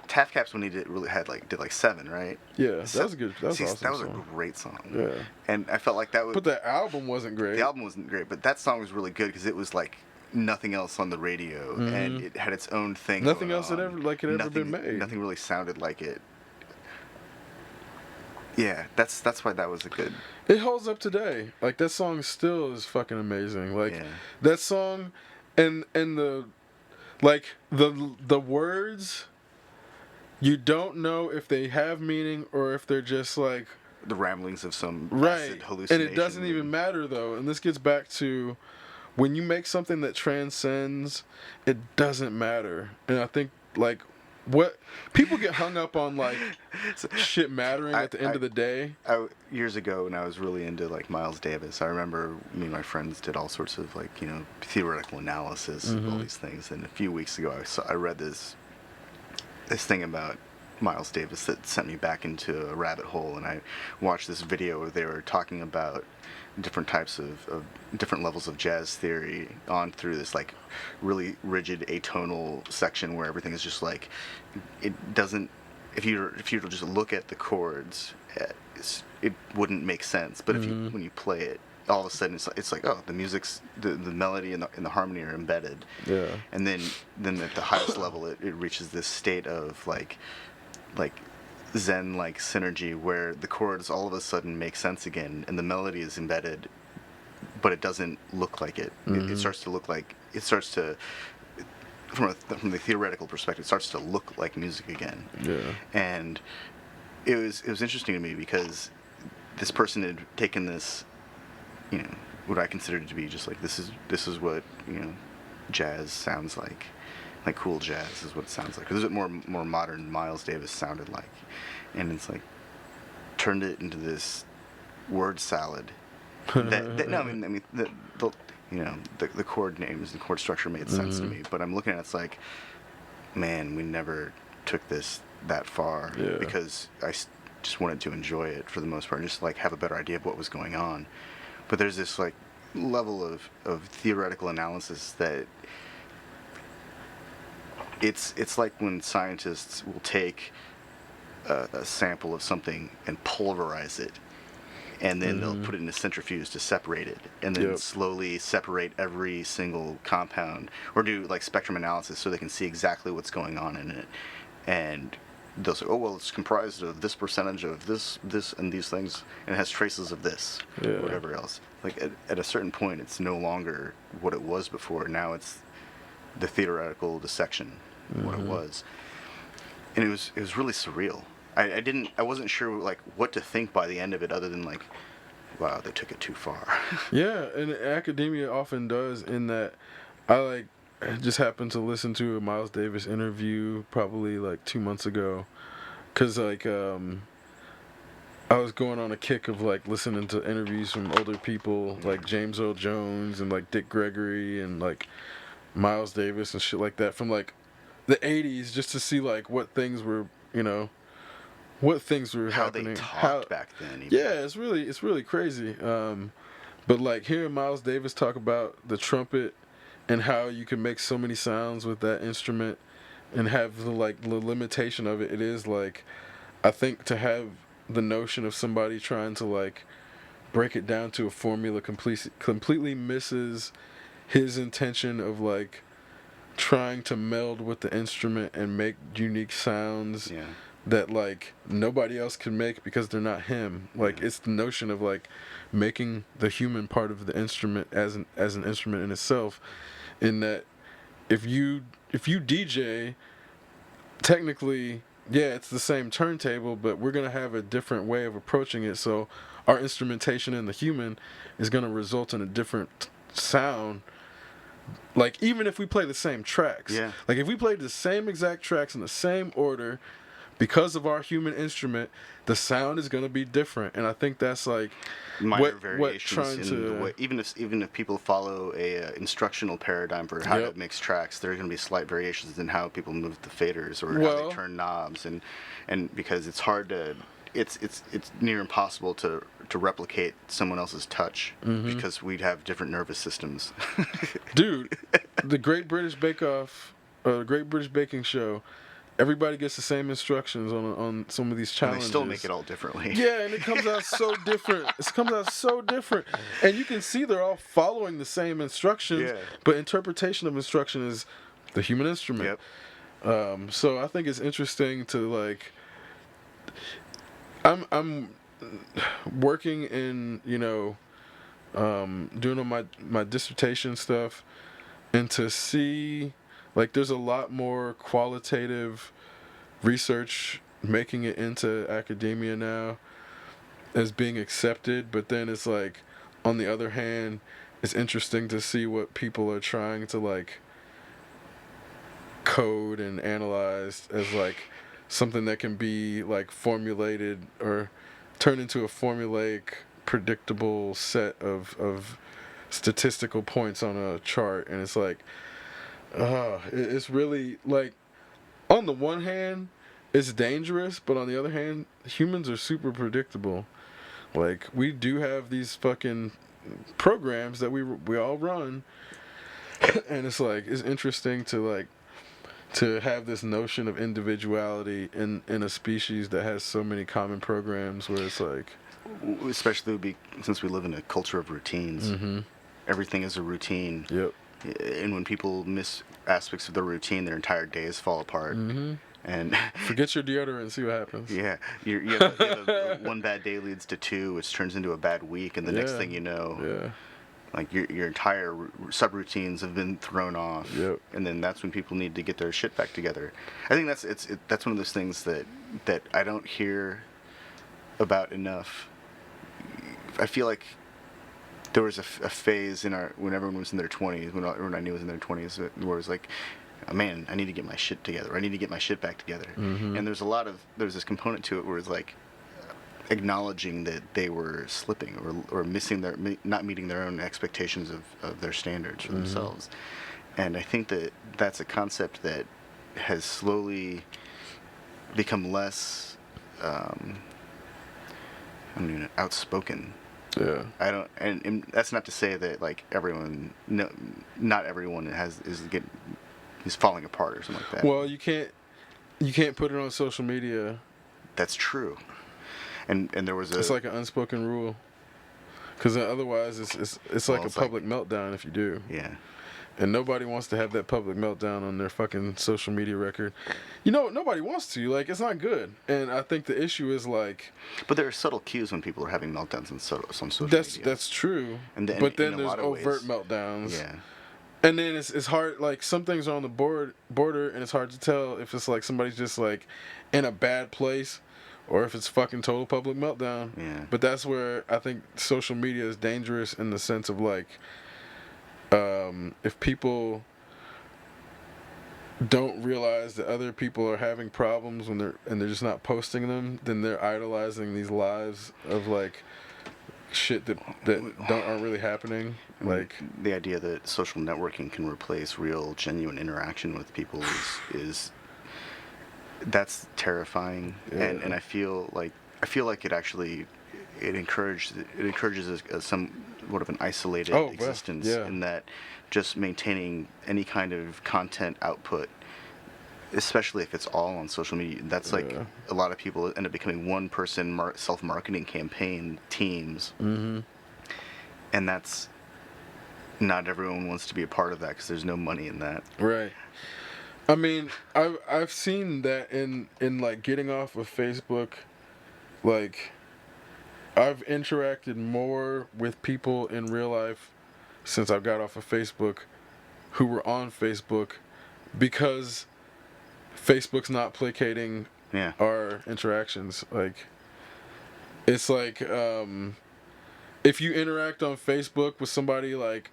Taff Caps when he did 7, right? yeah. That was good. That was See, awesome. that was song. a great song. Yeah. And I felt like that was But the album wasn't great. the album wasn't great, but that song was really good because it was like nothing else on the radio, and it had its own thing. Nothing going else had on. ever been made. Nothing really sounded like it. Yeah, that's why that was a good. It holds up today. Like that song still is fucking amazing. Like Yeah. that song, and the the words. You don't know if they have meaning or if they're just like The ramblings of some right, acid and hallucination. it doesn't even matter though. And this gets back to when you make something that transcends, it doesn't matter. And I think like what people get hung up on like shit mattering at the end of the day. Years ago when I was really into like Miles Davis, I remember me and my friends did all sorts of like theoretical analysis of all these things. And a few weeks ago, I read this thing about Miles Davis that sent me back into a rabbit hole, and I watched this video where they were talking about different types of different levels of jazz theory on through this like really rigid atonal section where everything is just like it doesn't if you were to just look at the chords it wouldn't make sense, but if you when you play it all of a sudden it's like oh the music's the melody and the harmony are embedded, and then at the highest level it reaches this state of like Zen like synergy where the chords all of a sudden make sense again and the melody is embedded, but it doesn't look like it. It starts to from the theoretical perspective it starts to look like music again. And it was interesting to me because this person had taken this what I considered to be just like this is what jazz sounds like cool jazz is what it sounds like. This is what more modern Miles Davis sounded like, and it's like turned it into this word salad. The chord names, the chord structure made sense to me, but I'm looking at it's like, man, we never took this that far because I just wanted to enjoy it for the most part, and just like have a better idea of what was going on. But there's this like level of theoretical analysis that it's like when scientists will take a sample of something and pulverize it, and then they'll put it in a centrifuge to separate it, and then slowly separate every single compound, or do like spectrum analysis so they can see exactly what's going on in it, and they'll say, oh well, it's comprised of this percentage of this and these things, and it has traces of this or whatever else. Like at a certain point it's no longer what it was before. Now it's the theoretical dissection of what it was, and it was really surreal. I wasn't sure like what to think by the end of it, other than like, wow, they took it too far. Yeah, and academia often does in that. I just happened to listen to a Miles Davis interview probably like 2 months ago, cause like I was going on a kick of like listening to interviews from older people like James Earl Jones and like Dick Gregory and like Miles Davis and shit like that from like the 80s, just to see like what things were what things were How happening. they talked back then. Even. Yeah, it's really crazy. But like hearing Miles Davis talk about the trumpet and how you can make so many sounds with that instrument and have the limitation of it. It is like, I think to have the notion of somebody trying to like break it down to a formula completely misses his intention of like trying to meld with the instrument and make unique sounds that like nobody else can make because they're not him. Like it's the notion of like making the human part of the instrument as an instrument in itself, in that if you DJ, technically it's the same turntable, but we're gonna have a different way of approaching it, so our instrumentation in the human is gonna result in a different sound Like, even if we play the same tracks. Yeah. Like, if we played the same exact tracks in the same order, because of our human instrument, the sound is going to be different. And I think that's, like, Minor what variations trying in to... the way, even if people follow a instructional paradigm for how Yep. to mix tracks, there are going to be slight variations in how people move the faders or how Well- they turn knobs, and because it's hard to, it's near impossible to replicate someone else's touch because we'd have different nervous systems. Dude, the Great British Bake Off, Great British Baking Show, everybody gets the same instructions on some of these And challenges. they still make it all differently. Yeah, and it comes out so different. It comes out so different. And you can see they're all following the same instructions, Yeah. but interpretation of instruction is the human instrument. Yep. So I think it's interesting to, like, I'm working in, doing all my dissertation stuff, and to see, like, there's a lot more qualitative research making it into academia now as being accepted, but then it's like, on the other hand, it's interesting to see what people are trying to, like, code and analyze as, like, something that can be, like, formulated or turned into a formulaic, predictable set of statistical points on a chart. And it's like, it's really, like, on the one hand, it's dangerous, but on the other hand, humans are super predictable. Like, we do have these fucking programs that we all run, and it's like, it's interesting to have this notion of individuality in a species that has so many common programs, where it's like, Especially since we live in a culture of routines. mm-hmm. Everything is a routine. Yep. And when people miss aspects of the routine, their entire days fall apart. Mm-hmm. And Forget your deodorant and see what happens. yeah, you have one bad day leads to two, which turns into a bad week, and the next Yeah. thing you know, Yeah. like your entire subroutines have been thrown off. Yep. And then that's when people need to get their shit back together. I think that's one of those things that I don't hear about enough. I feel like there was a phase when everyone was in their 20s, when I knew was in their 20s, where it was like, oh, man, I need to get my shit together. I need to get my shit back together. Mm-hmm. And there's this component to it where it's like acknowledging that they were slipping or not meeting their own expectations of their standards for themselves. And I think that's a concept that has slowly become less outspoken. Yeah. I don't, and that's not to say that like everyone, no, not everyone is falling apart or something like that. Well, you can't put it on social media. That's true. And there was It's like an unspoken rule, because otherwise it's like a it's public meltdown if you do. Yeah. And nobody wants to have that public meltdown on their fucking social media record. Nobody wants to. Like, it's not good. And I think the issue is, like... But there are subtle cues when people are having meltdowns on social media. That's true. And then, but then in a there's lot of overt ways, meltdowns. Yeah. And then it's hard, like, some things are on the border, and it's hard to tell if it's, like, somebody's just, like, in a bad place, or if it's fucking total public meltdown. Yeah. But that's where I think social media is dangerous, in the sense of, like... if people don't realize that other people are having problems when they're just not posting them, then they're idolizing these lives of like shit that aren't really happening. Like, the idea that social networking can replace real, genuine interaction with people is that's terrifying. Yeah. And I feel like it actually encourages somewhat of an isolated existence, in that just maintaining any kind of content output, especially if it's all on social media, that's like a lot of people end up becoming one person self-marketing campaign teams. Mm-hmm. And that's not everyone wants to be a part of that, because there's no money in that. Right. I mean, I've seen that in like getting off of Facebook. Like, I've interacted more with people in real life since I've got off of Facebook who were on Facebook, because Facebook's not placating our interactions. Like, it's like, if you interact on Facebook with somebody like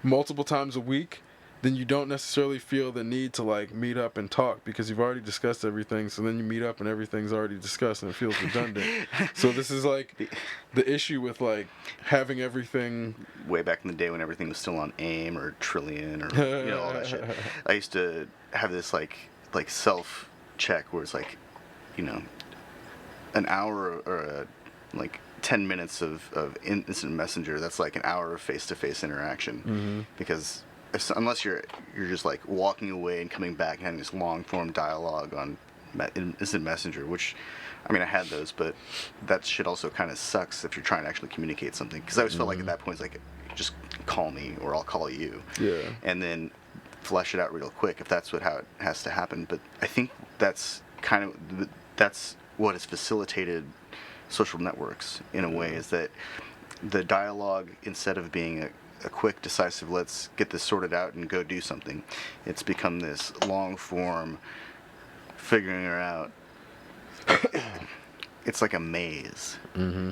multiple times a week, then you don't necessarily feel the need to like meet up and talk because you've already discussed everything. So then you meet up and everything's already discussed and it feels redundant. So this is like the issue with like having everything. Way back in the day when everything was still on AIM or Trillion or all that shit. I used to have this like self check where it's like, an hour or like 10 minutes of instant messenger. That's like an hour of face-to-face interaction because. Unless you're just like walking away and coming back and having this long form dialogue on instant messenger, which I had those, but that shit also kind of sucks if you're trying to actually communicate something. Because I always felt like at that point it's like, just call me or I'll call you. Yeah. And then flesh it out real quick if that's how it has to happen. But I think that's what has facilitated social networks in a way, is that the dialogue, instead of being a quick, decisive, let's get this sorted out and go do something, it's become this long form figuring it out. It's like a maze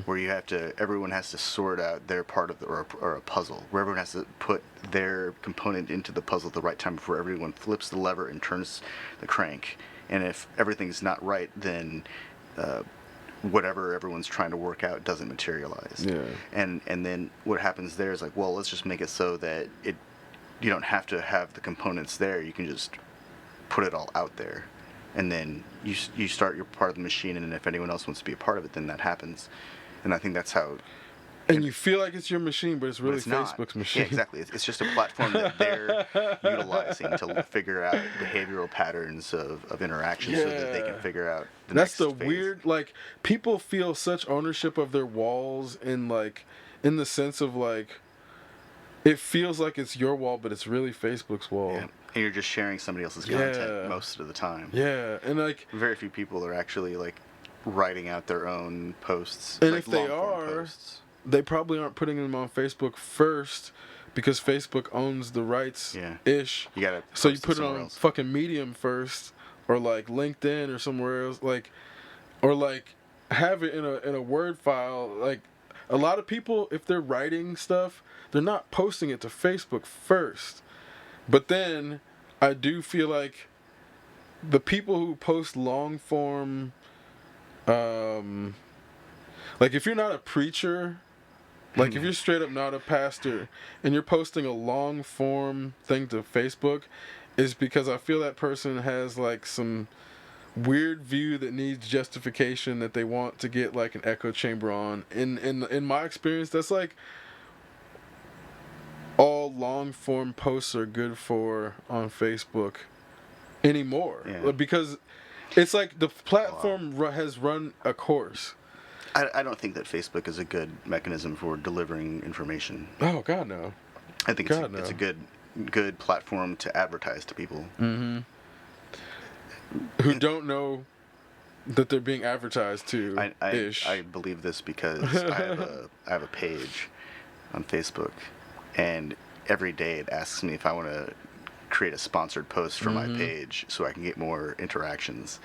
where everyone has to sort out their part of or a puzzle, where everyone has to put their component into the puzzle at the right time before everyone flips the lever and turns the crank. And if everything's not right, then whatever everyone's trying to work out doesn't materialize. Yeah. And then what happens there is like, well, let's just make it so that you don't have to have the components there. You can just put it all out there. And then you start your part of the machine, and if anyone else wants to be a part of it, then that happens. And I think that's how. And you feel like it's your machine, but it's really Facebook's machine. Yeah, exactly. It's just a platform that they're utilizing to figure out behavioral patterns of interaction so that they can figure out the next phase. Weird, like, people feel such ownership of their walls in the sense of, like, it feels like it's your wall, but it's really Facebook's wall. Yeah. And you're just sharing somebody else's content most of the time. Yeah, and, like... very few people are actually, like, writing out their own posts. And like if they are... posts. They probably aren't putting them on Facebook first because Facebook owns the rights ish. You gotta so you put it on else. Fucking Medium first, or like LinkedIn or somewhere else, or have it in a Word file. Like, a lot of people, if they're writing stuff, they're not posting it to Facebook first. But then I do feel like the people who post long form, like if you're not a preacher. Like, if you're straight up not a pastor and you're posting a long form thing to Facebook, is because I feel that person has, like, some weird view that needs justification that they want to get, like, an echo chamber on. In my experience, that's, like, all long form posts are good for on Facebook anymore. Yeah. Because it's like the platform has run a course. I don't think that Facebook is a good mechanism for delivering information. Oh, God, no. I think it's a good platform to advertise to people. Mm-hmm. Who don't know that they're being advertised to. I believe this because I have a page on Facebook, and every day it asks me if I want to create a sponsored post for my page so I can get more interactions.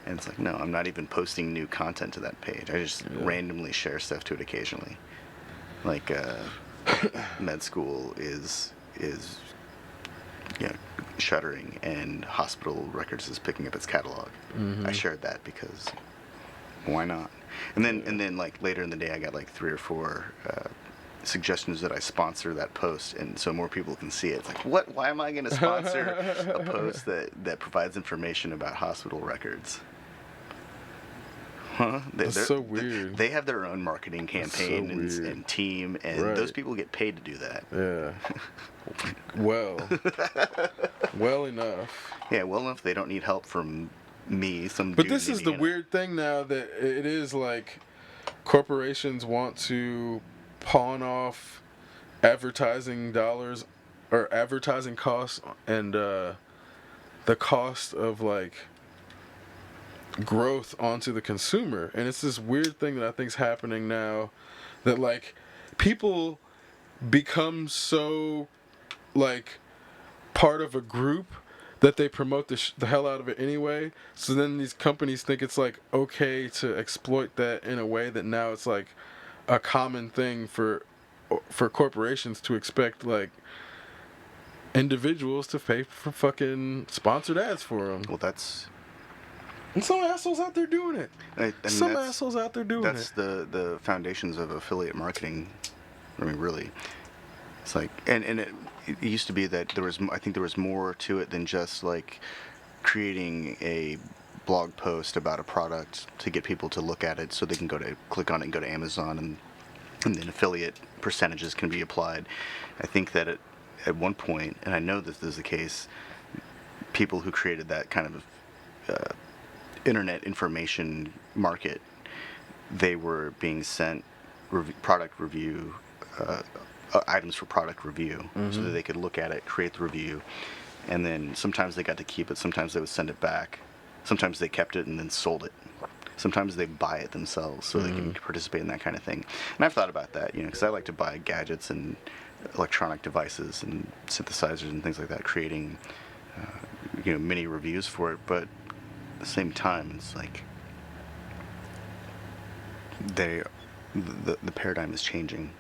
And it's like, no, I'm not even posting new content to that page. I just randomly share stuff to it occasionally. Like, med school is shuttering, and Hospital Records is picking up its catalog. I shared that because why not? And then like later in the day, I got like 3 or 4 suggestions that I sponsor that post, and so more people can see it. It's like, what? Why am I going to sponsor a post that provides information about Hospital Records? Huh? That's so weird. They have their own marketing campaign and team, and those people get paid to do that. Yeah. Well enough. Yeah, well enough. They don't need help from me. But this is the weird thing now, that it is like corporations want to pawn off advertising dollars or advertising costs and the cost of, like, growth onto the consumer. And it's this weird thing that I think is happening now, that, like, people become so, like, part of a group that they promote the hell out of it anyway. So then these companies think it's, like, okay to exploit that in a way that now it's, like, a common thing for corporations to expect, like, individuals to pay for fucking sponsored ads for them. Well, that's And some assholes out there doing it. Some that's assholes out there doing that's it. the foundations of affiliate marketing. I mean, really, it's like, and it used to be that I think there was more to it than just like creating a blog post about a product to get people to look at it so they can click on it and go to Amazon, and then affiliate percentages can be applied. I think that at one point, and I know this is the case, people who created that kind of internet information market, they were being sent product review items for product review, so that they could look at it, create the review, and then sometimes they got to keep it, sometimes they would send it back, sometimes they kept it and then sold it, sometimes they buy it themselves so they can participate in that kind of thing. And I've thought about that, because I like to buy gadgets and electronic devices and synthesizers and things like that, creating mini reviews for it. But at the same time, it's like the paradigm is changing,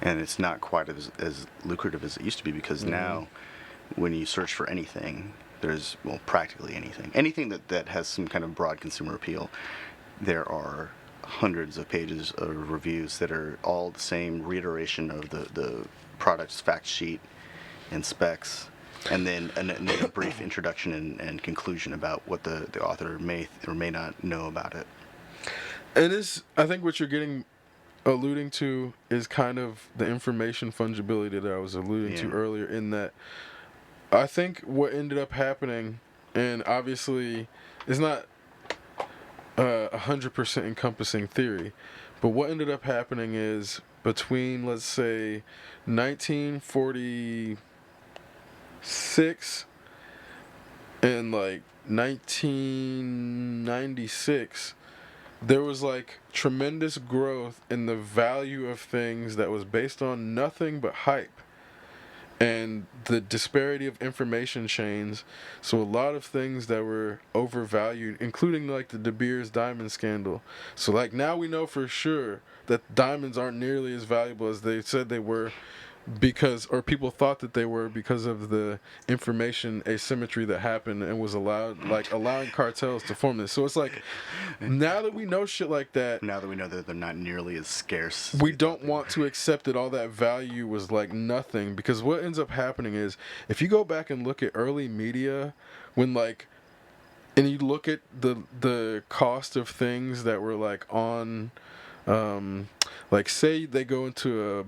and it's not quite as lucrative as it used to be, because now when you search for anything, there's, well, practically anything that has some kind of broad consumer appeal, there are hundreds of pages of reviews that are all the same reiteration of the product's fact sheet and specs, and then a brief introduction and conclusion about what the author may or may not know about it. And I think what you're alluding to is kind of the information fungibility that I was alluding to earlier, in that I think what ended up happening, and obviously it's not 100% encompassing theory, but what ended up happening is between, let's say, 1946 and like 1996, there was like tremendous growth in the value of things that was based on nothing but hype and the disparity of information chains. So a lot of things that were overvalued, including like the De Beers diamond scandal. So like now we know for sure that diamonds aren't nearly as valuable as they said they were, or people thought that they were, because of the information asymmetry that happened and was allowing cartels to form this. So it's like, now that we know shit like that, Now that we know that they're not nearly as scarce, we don't want to accept that all that value was like nothing, because what ends up happening is, if you go back and look at early media, and you look at the cost of things that were like on, like say they go into a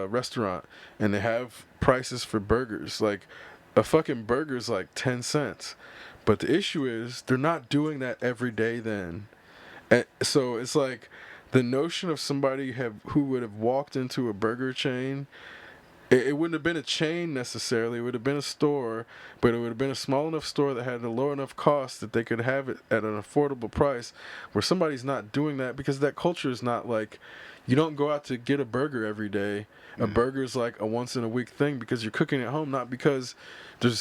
restaurant and they have prices for burgers, like a fucking burger's like 10 cents, but the issue is they're not doing that every day then. And so it's like the notion of somebody who would have walked into a burger chain, it wouldn't have been a chain necessarily, it would have been a store, but it would have been a small enough store that had a low enough cost that they could have it at an affordable price, where somebody's not doing that, because that culture is not like, you don't go out to get a burger every day. A burger's like a once in a week thing, because you're cooking at home, not because you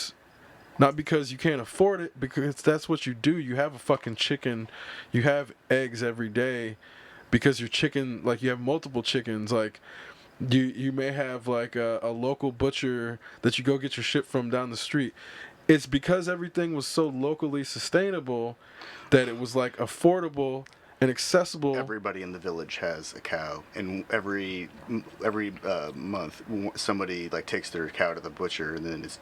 can't afford it, because that's what you do. You have a fucking chicken, you have eggs every day, because your chicken, like, you have multiple chickens, like, you may have like a local butcher that you go get your shit from down the street. It's because everything was so locally sustainable that it was like affordable and accessible. everybody in the village has a cow, and every month somebody like takes their cow to the butcher, and then it's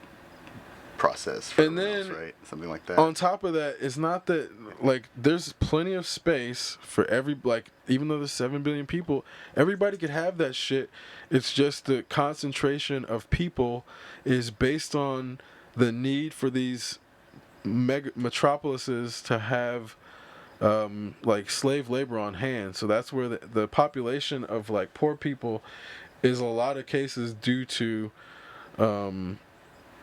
processed for And everyone then, else, right? Something like that. on top of that, it's not that, like, there's plenty of space for even though there's 7 billion people, everybody could have that shit. It's just the concentration of people is based on the need for these mega metropolises to have like slave labor on hand. So that's where the population of like poor people is a lot of cases due to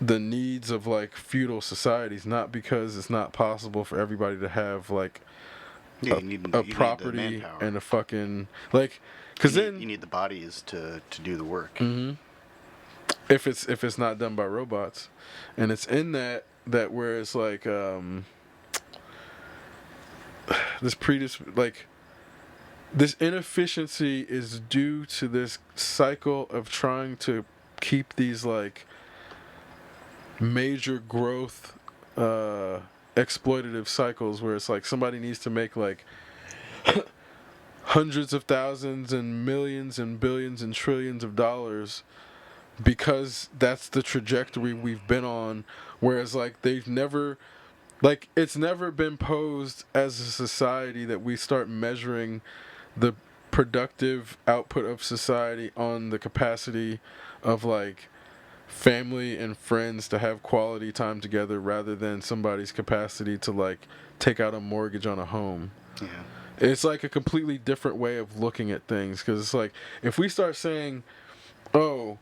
the needs of like feudal societies, not because it's not possible for everybody to have like Yeah, a you need the property manpower. and a fucking, like, because then you need the bodies to do the work. if it's not done by robots, and it's in that where it's like this inefficiency is due to this cycle of trying to keep these like major growth exploitative cycles where it's like somebody needs to make like hundreds of thousands and millions and billions and trillions of dollars because that's the trajectory we've been on, whereas like they've never, like it's never been posed as a society that we start measuring the productive output of society on the capacity of like family and friends to have quality time together rather than somebody's capacity to like take out a mortgage on a home. Yeah. It's like a completely different way of looking at things, because it's like if we start saying, oh,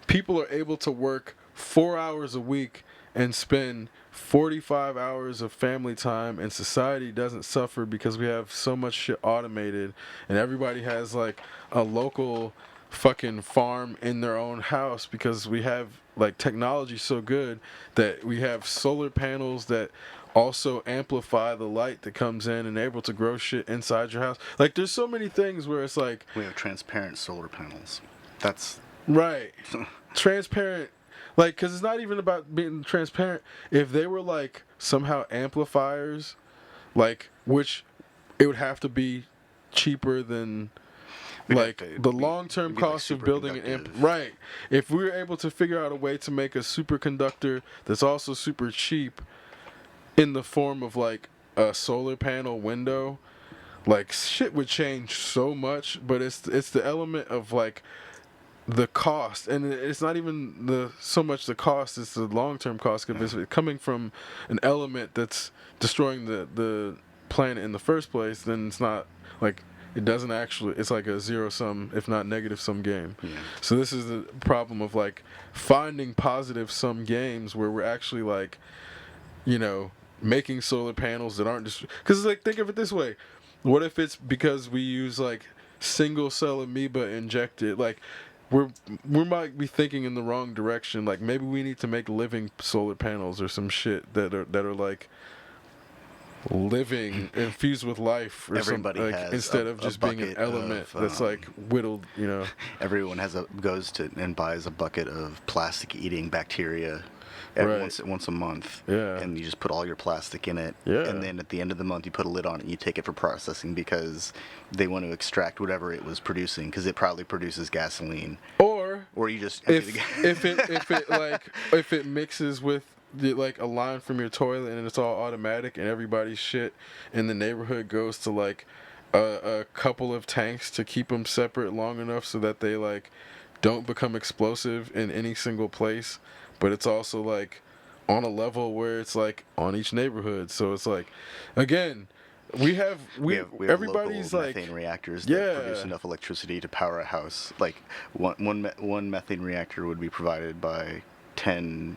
people are able to work 4 hours a week and spend 45 hours of family time, and society doesn't suffer because we have so much shit automated and everybody has like a local fucking farm in their own house because we have like technology so good that we have solar panels that also amplify the light that comes in and able to grow shit inside your house. Like there's so many things where it's like We have transparent solar panels. That's right. Transparent, like, because it's not even about being transparent. If they were like somehow amplifiers, like, which it would have to be cheaper than like the long-term cost of building an right. If we were able to figure out a way to make a superconductor that's also super cheap in the form of like a solar panel window, like shit would change so much. But it's the element of like the cost, and it's not even the so much the cost, it's the long-term cost, because it's coming from an element that's destroying the planet in the first place. Then it's not like it doesn't actually, it's like a zero-sum if not negative-sum game. So this is the problem of like finding positive-sum games where we're actually like, you know, making solar panels that aren't just because like think of it this way, what if it's because we use like single cell amoeba injected, like we might be thinking in the wrong direction. Like maybe we need to make living solar panels or some shit that are like living, infused with life, or Everybody something, like, has instead a of just being an bucket element of, that's like whittled, you know. everyone goes to and buys a bucket of plastic eating bacteria Right. once a month. Yeah. And you just put all your plastic in it. Yeah. And then at the end of the month you put a lid on it and you take it for processing because they want to extract whatever it was producing, because it probably produces gasoline. Or you just empty if it mixes with like a line from your toilet and it's all automatic, and everybody's shit in the neighborhood goes to like a couple of tanks to keep them separate long enough so that they like don't become explosive in any single place, but it's also like on a level where it's like on each neighborhood. So it's like, again, we have everybody's local like methane reactors that yeah. produce enough electricity to power a house. Like one methane reactor would be provided by 10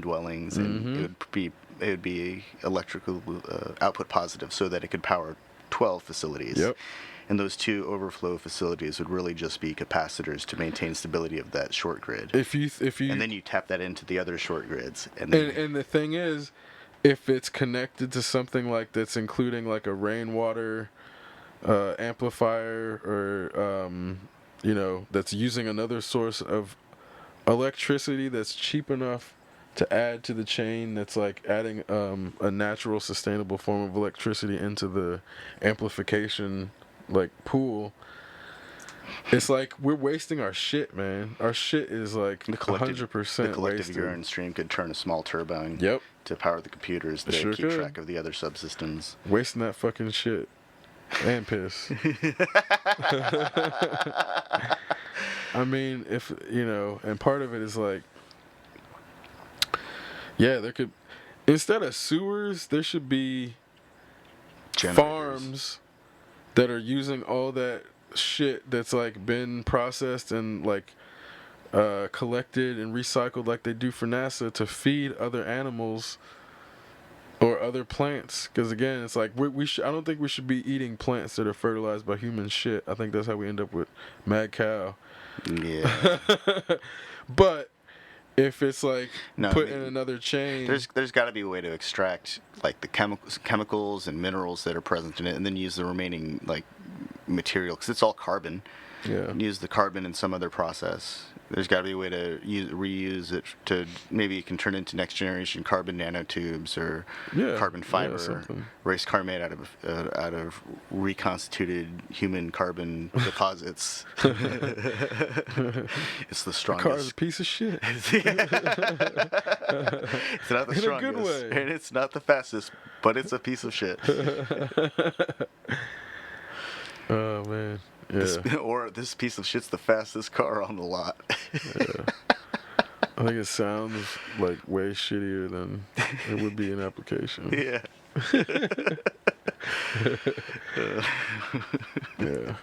dwellings, and it would be electrical output positive so that it could power 12 facilities. Yep. And those 2 overflow facilities would really just be capacitors to maintain stability of that short grid. If you and then you tap that into the other short grids, and the thing is, if it's connected to something like that's including like a rainwater amplifier, or you know, that's using another source of electricity that's cheap enough to add to the chain, that's like adding a natural sustainable form of electricity into the amplification like pool, it's like we're wasting our shit, man. Our shit is like 100% the collective wasted. urine stream could turn a small turbine Yep. to power the computers that Sure keep could. track of the other subsystems. Wasting that fucking shit and piss. I mean, if you know, and part of it is like, yeah, there could, instead of sewers, there should be Generators. farms that are using all that shit that's like been processed and like collected and recycled like they do for NASA to feed other animals or other plants. Because again, it's like I don't think we should be eating plants that are fertilized by human shit. I think that's how we end up with mad cow. Yeah. But if it's like put I mean, in another chain, there's got to be a way to extract like the chemicals and minerals that are present in it, and then use the remaining like material, because it's all carbon. Yeah. use the carbon in some other process. There's got to be a way to reuse it to maybe it can turn into next generation carbon nanotubes or Yeah, carbon yeah, fiber, something. race car made out of reconstituted human carbon deposits. It's the The car is a strongest. piece of shit. It's not the In a strongest, good way. and it's not the fastest, but it's a piece of shit. Oh man. Yeah. Or this piece of shit's the fastest car on the lot. Yeah. I think it sounds like way shittier than it would be in application. Yeah. Yeah.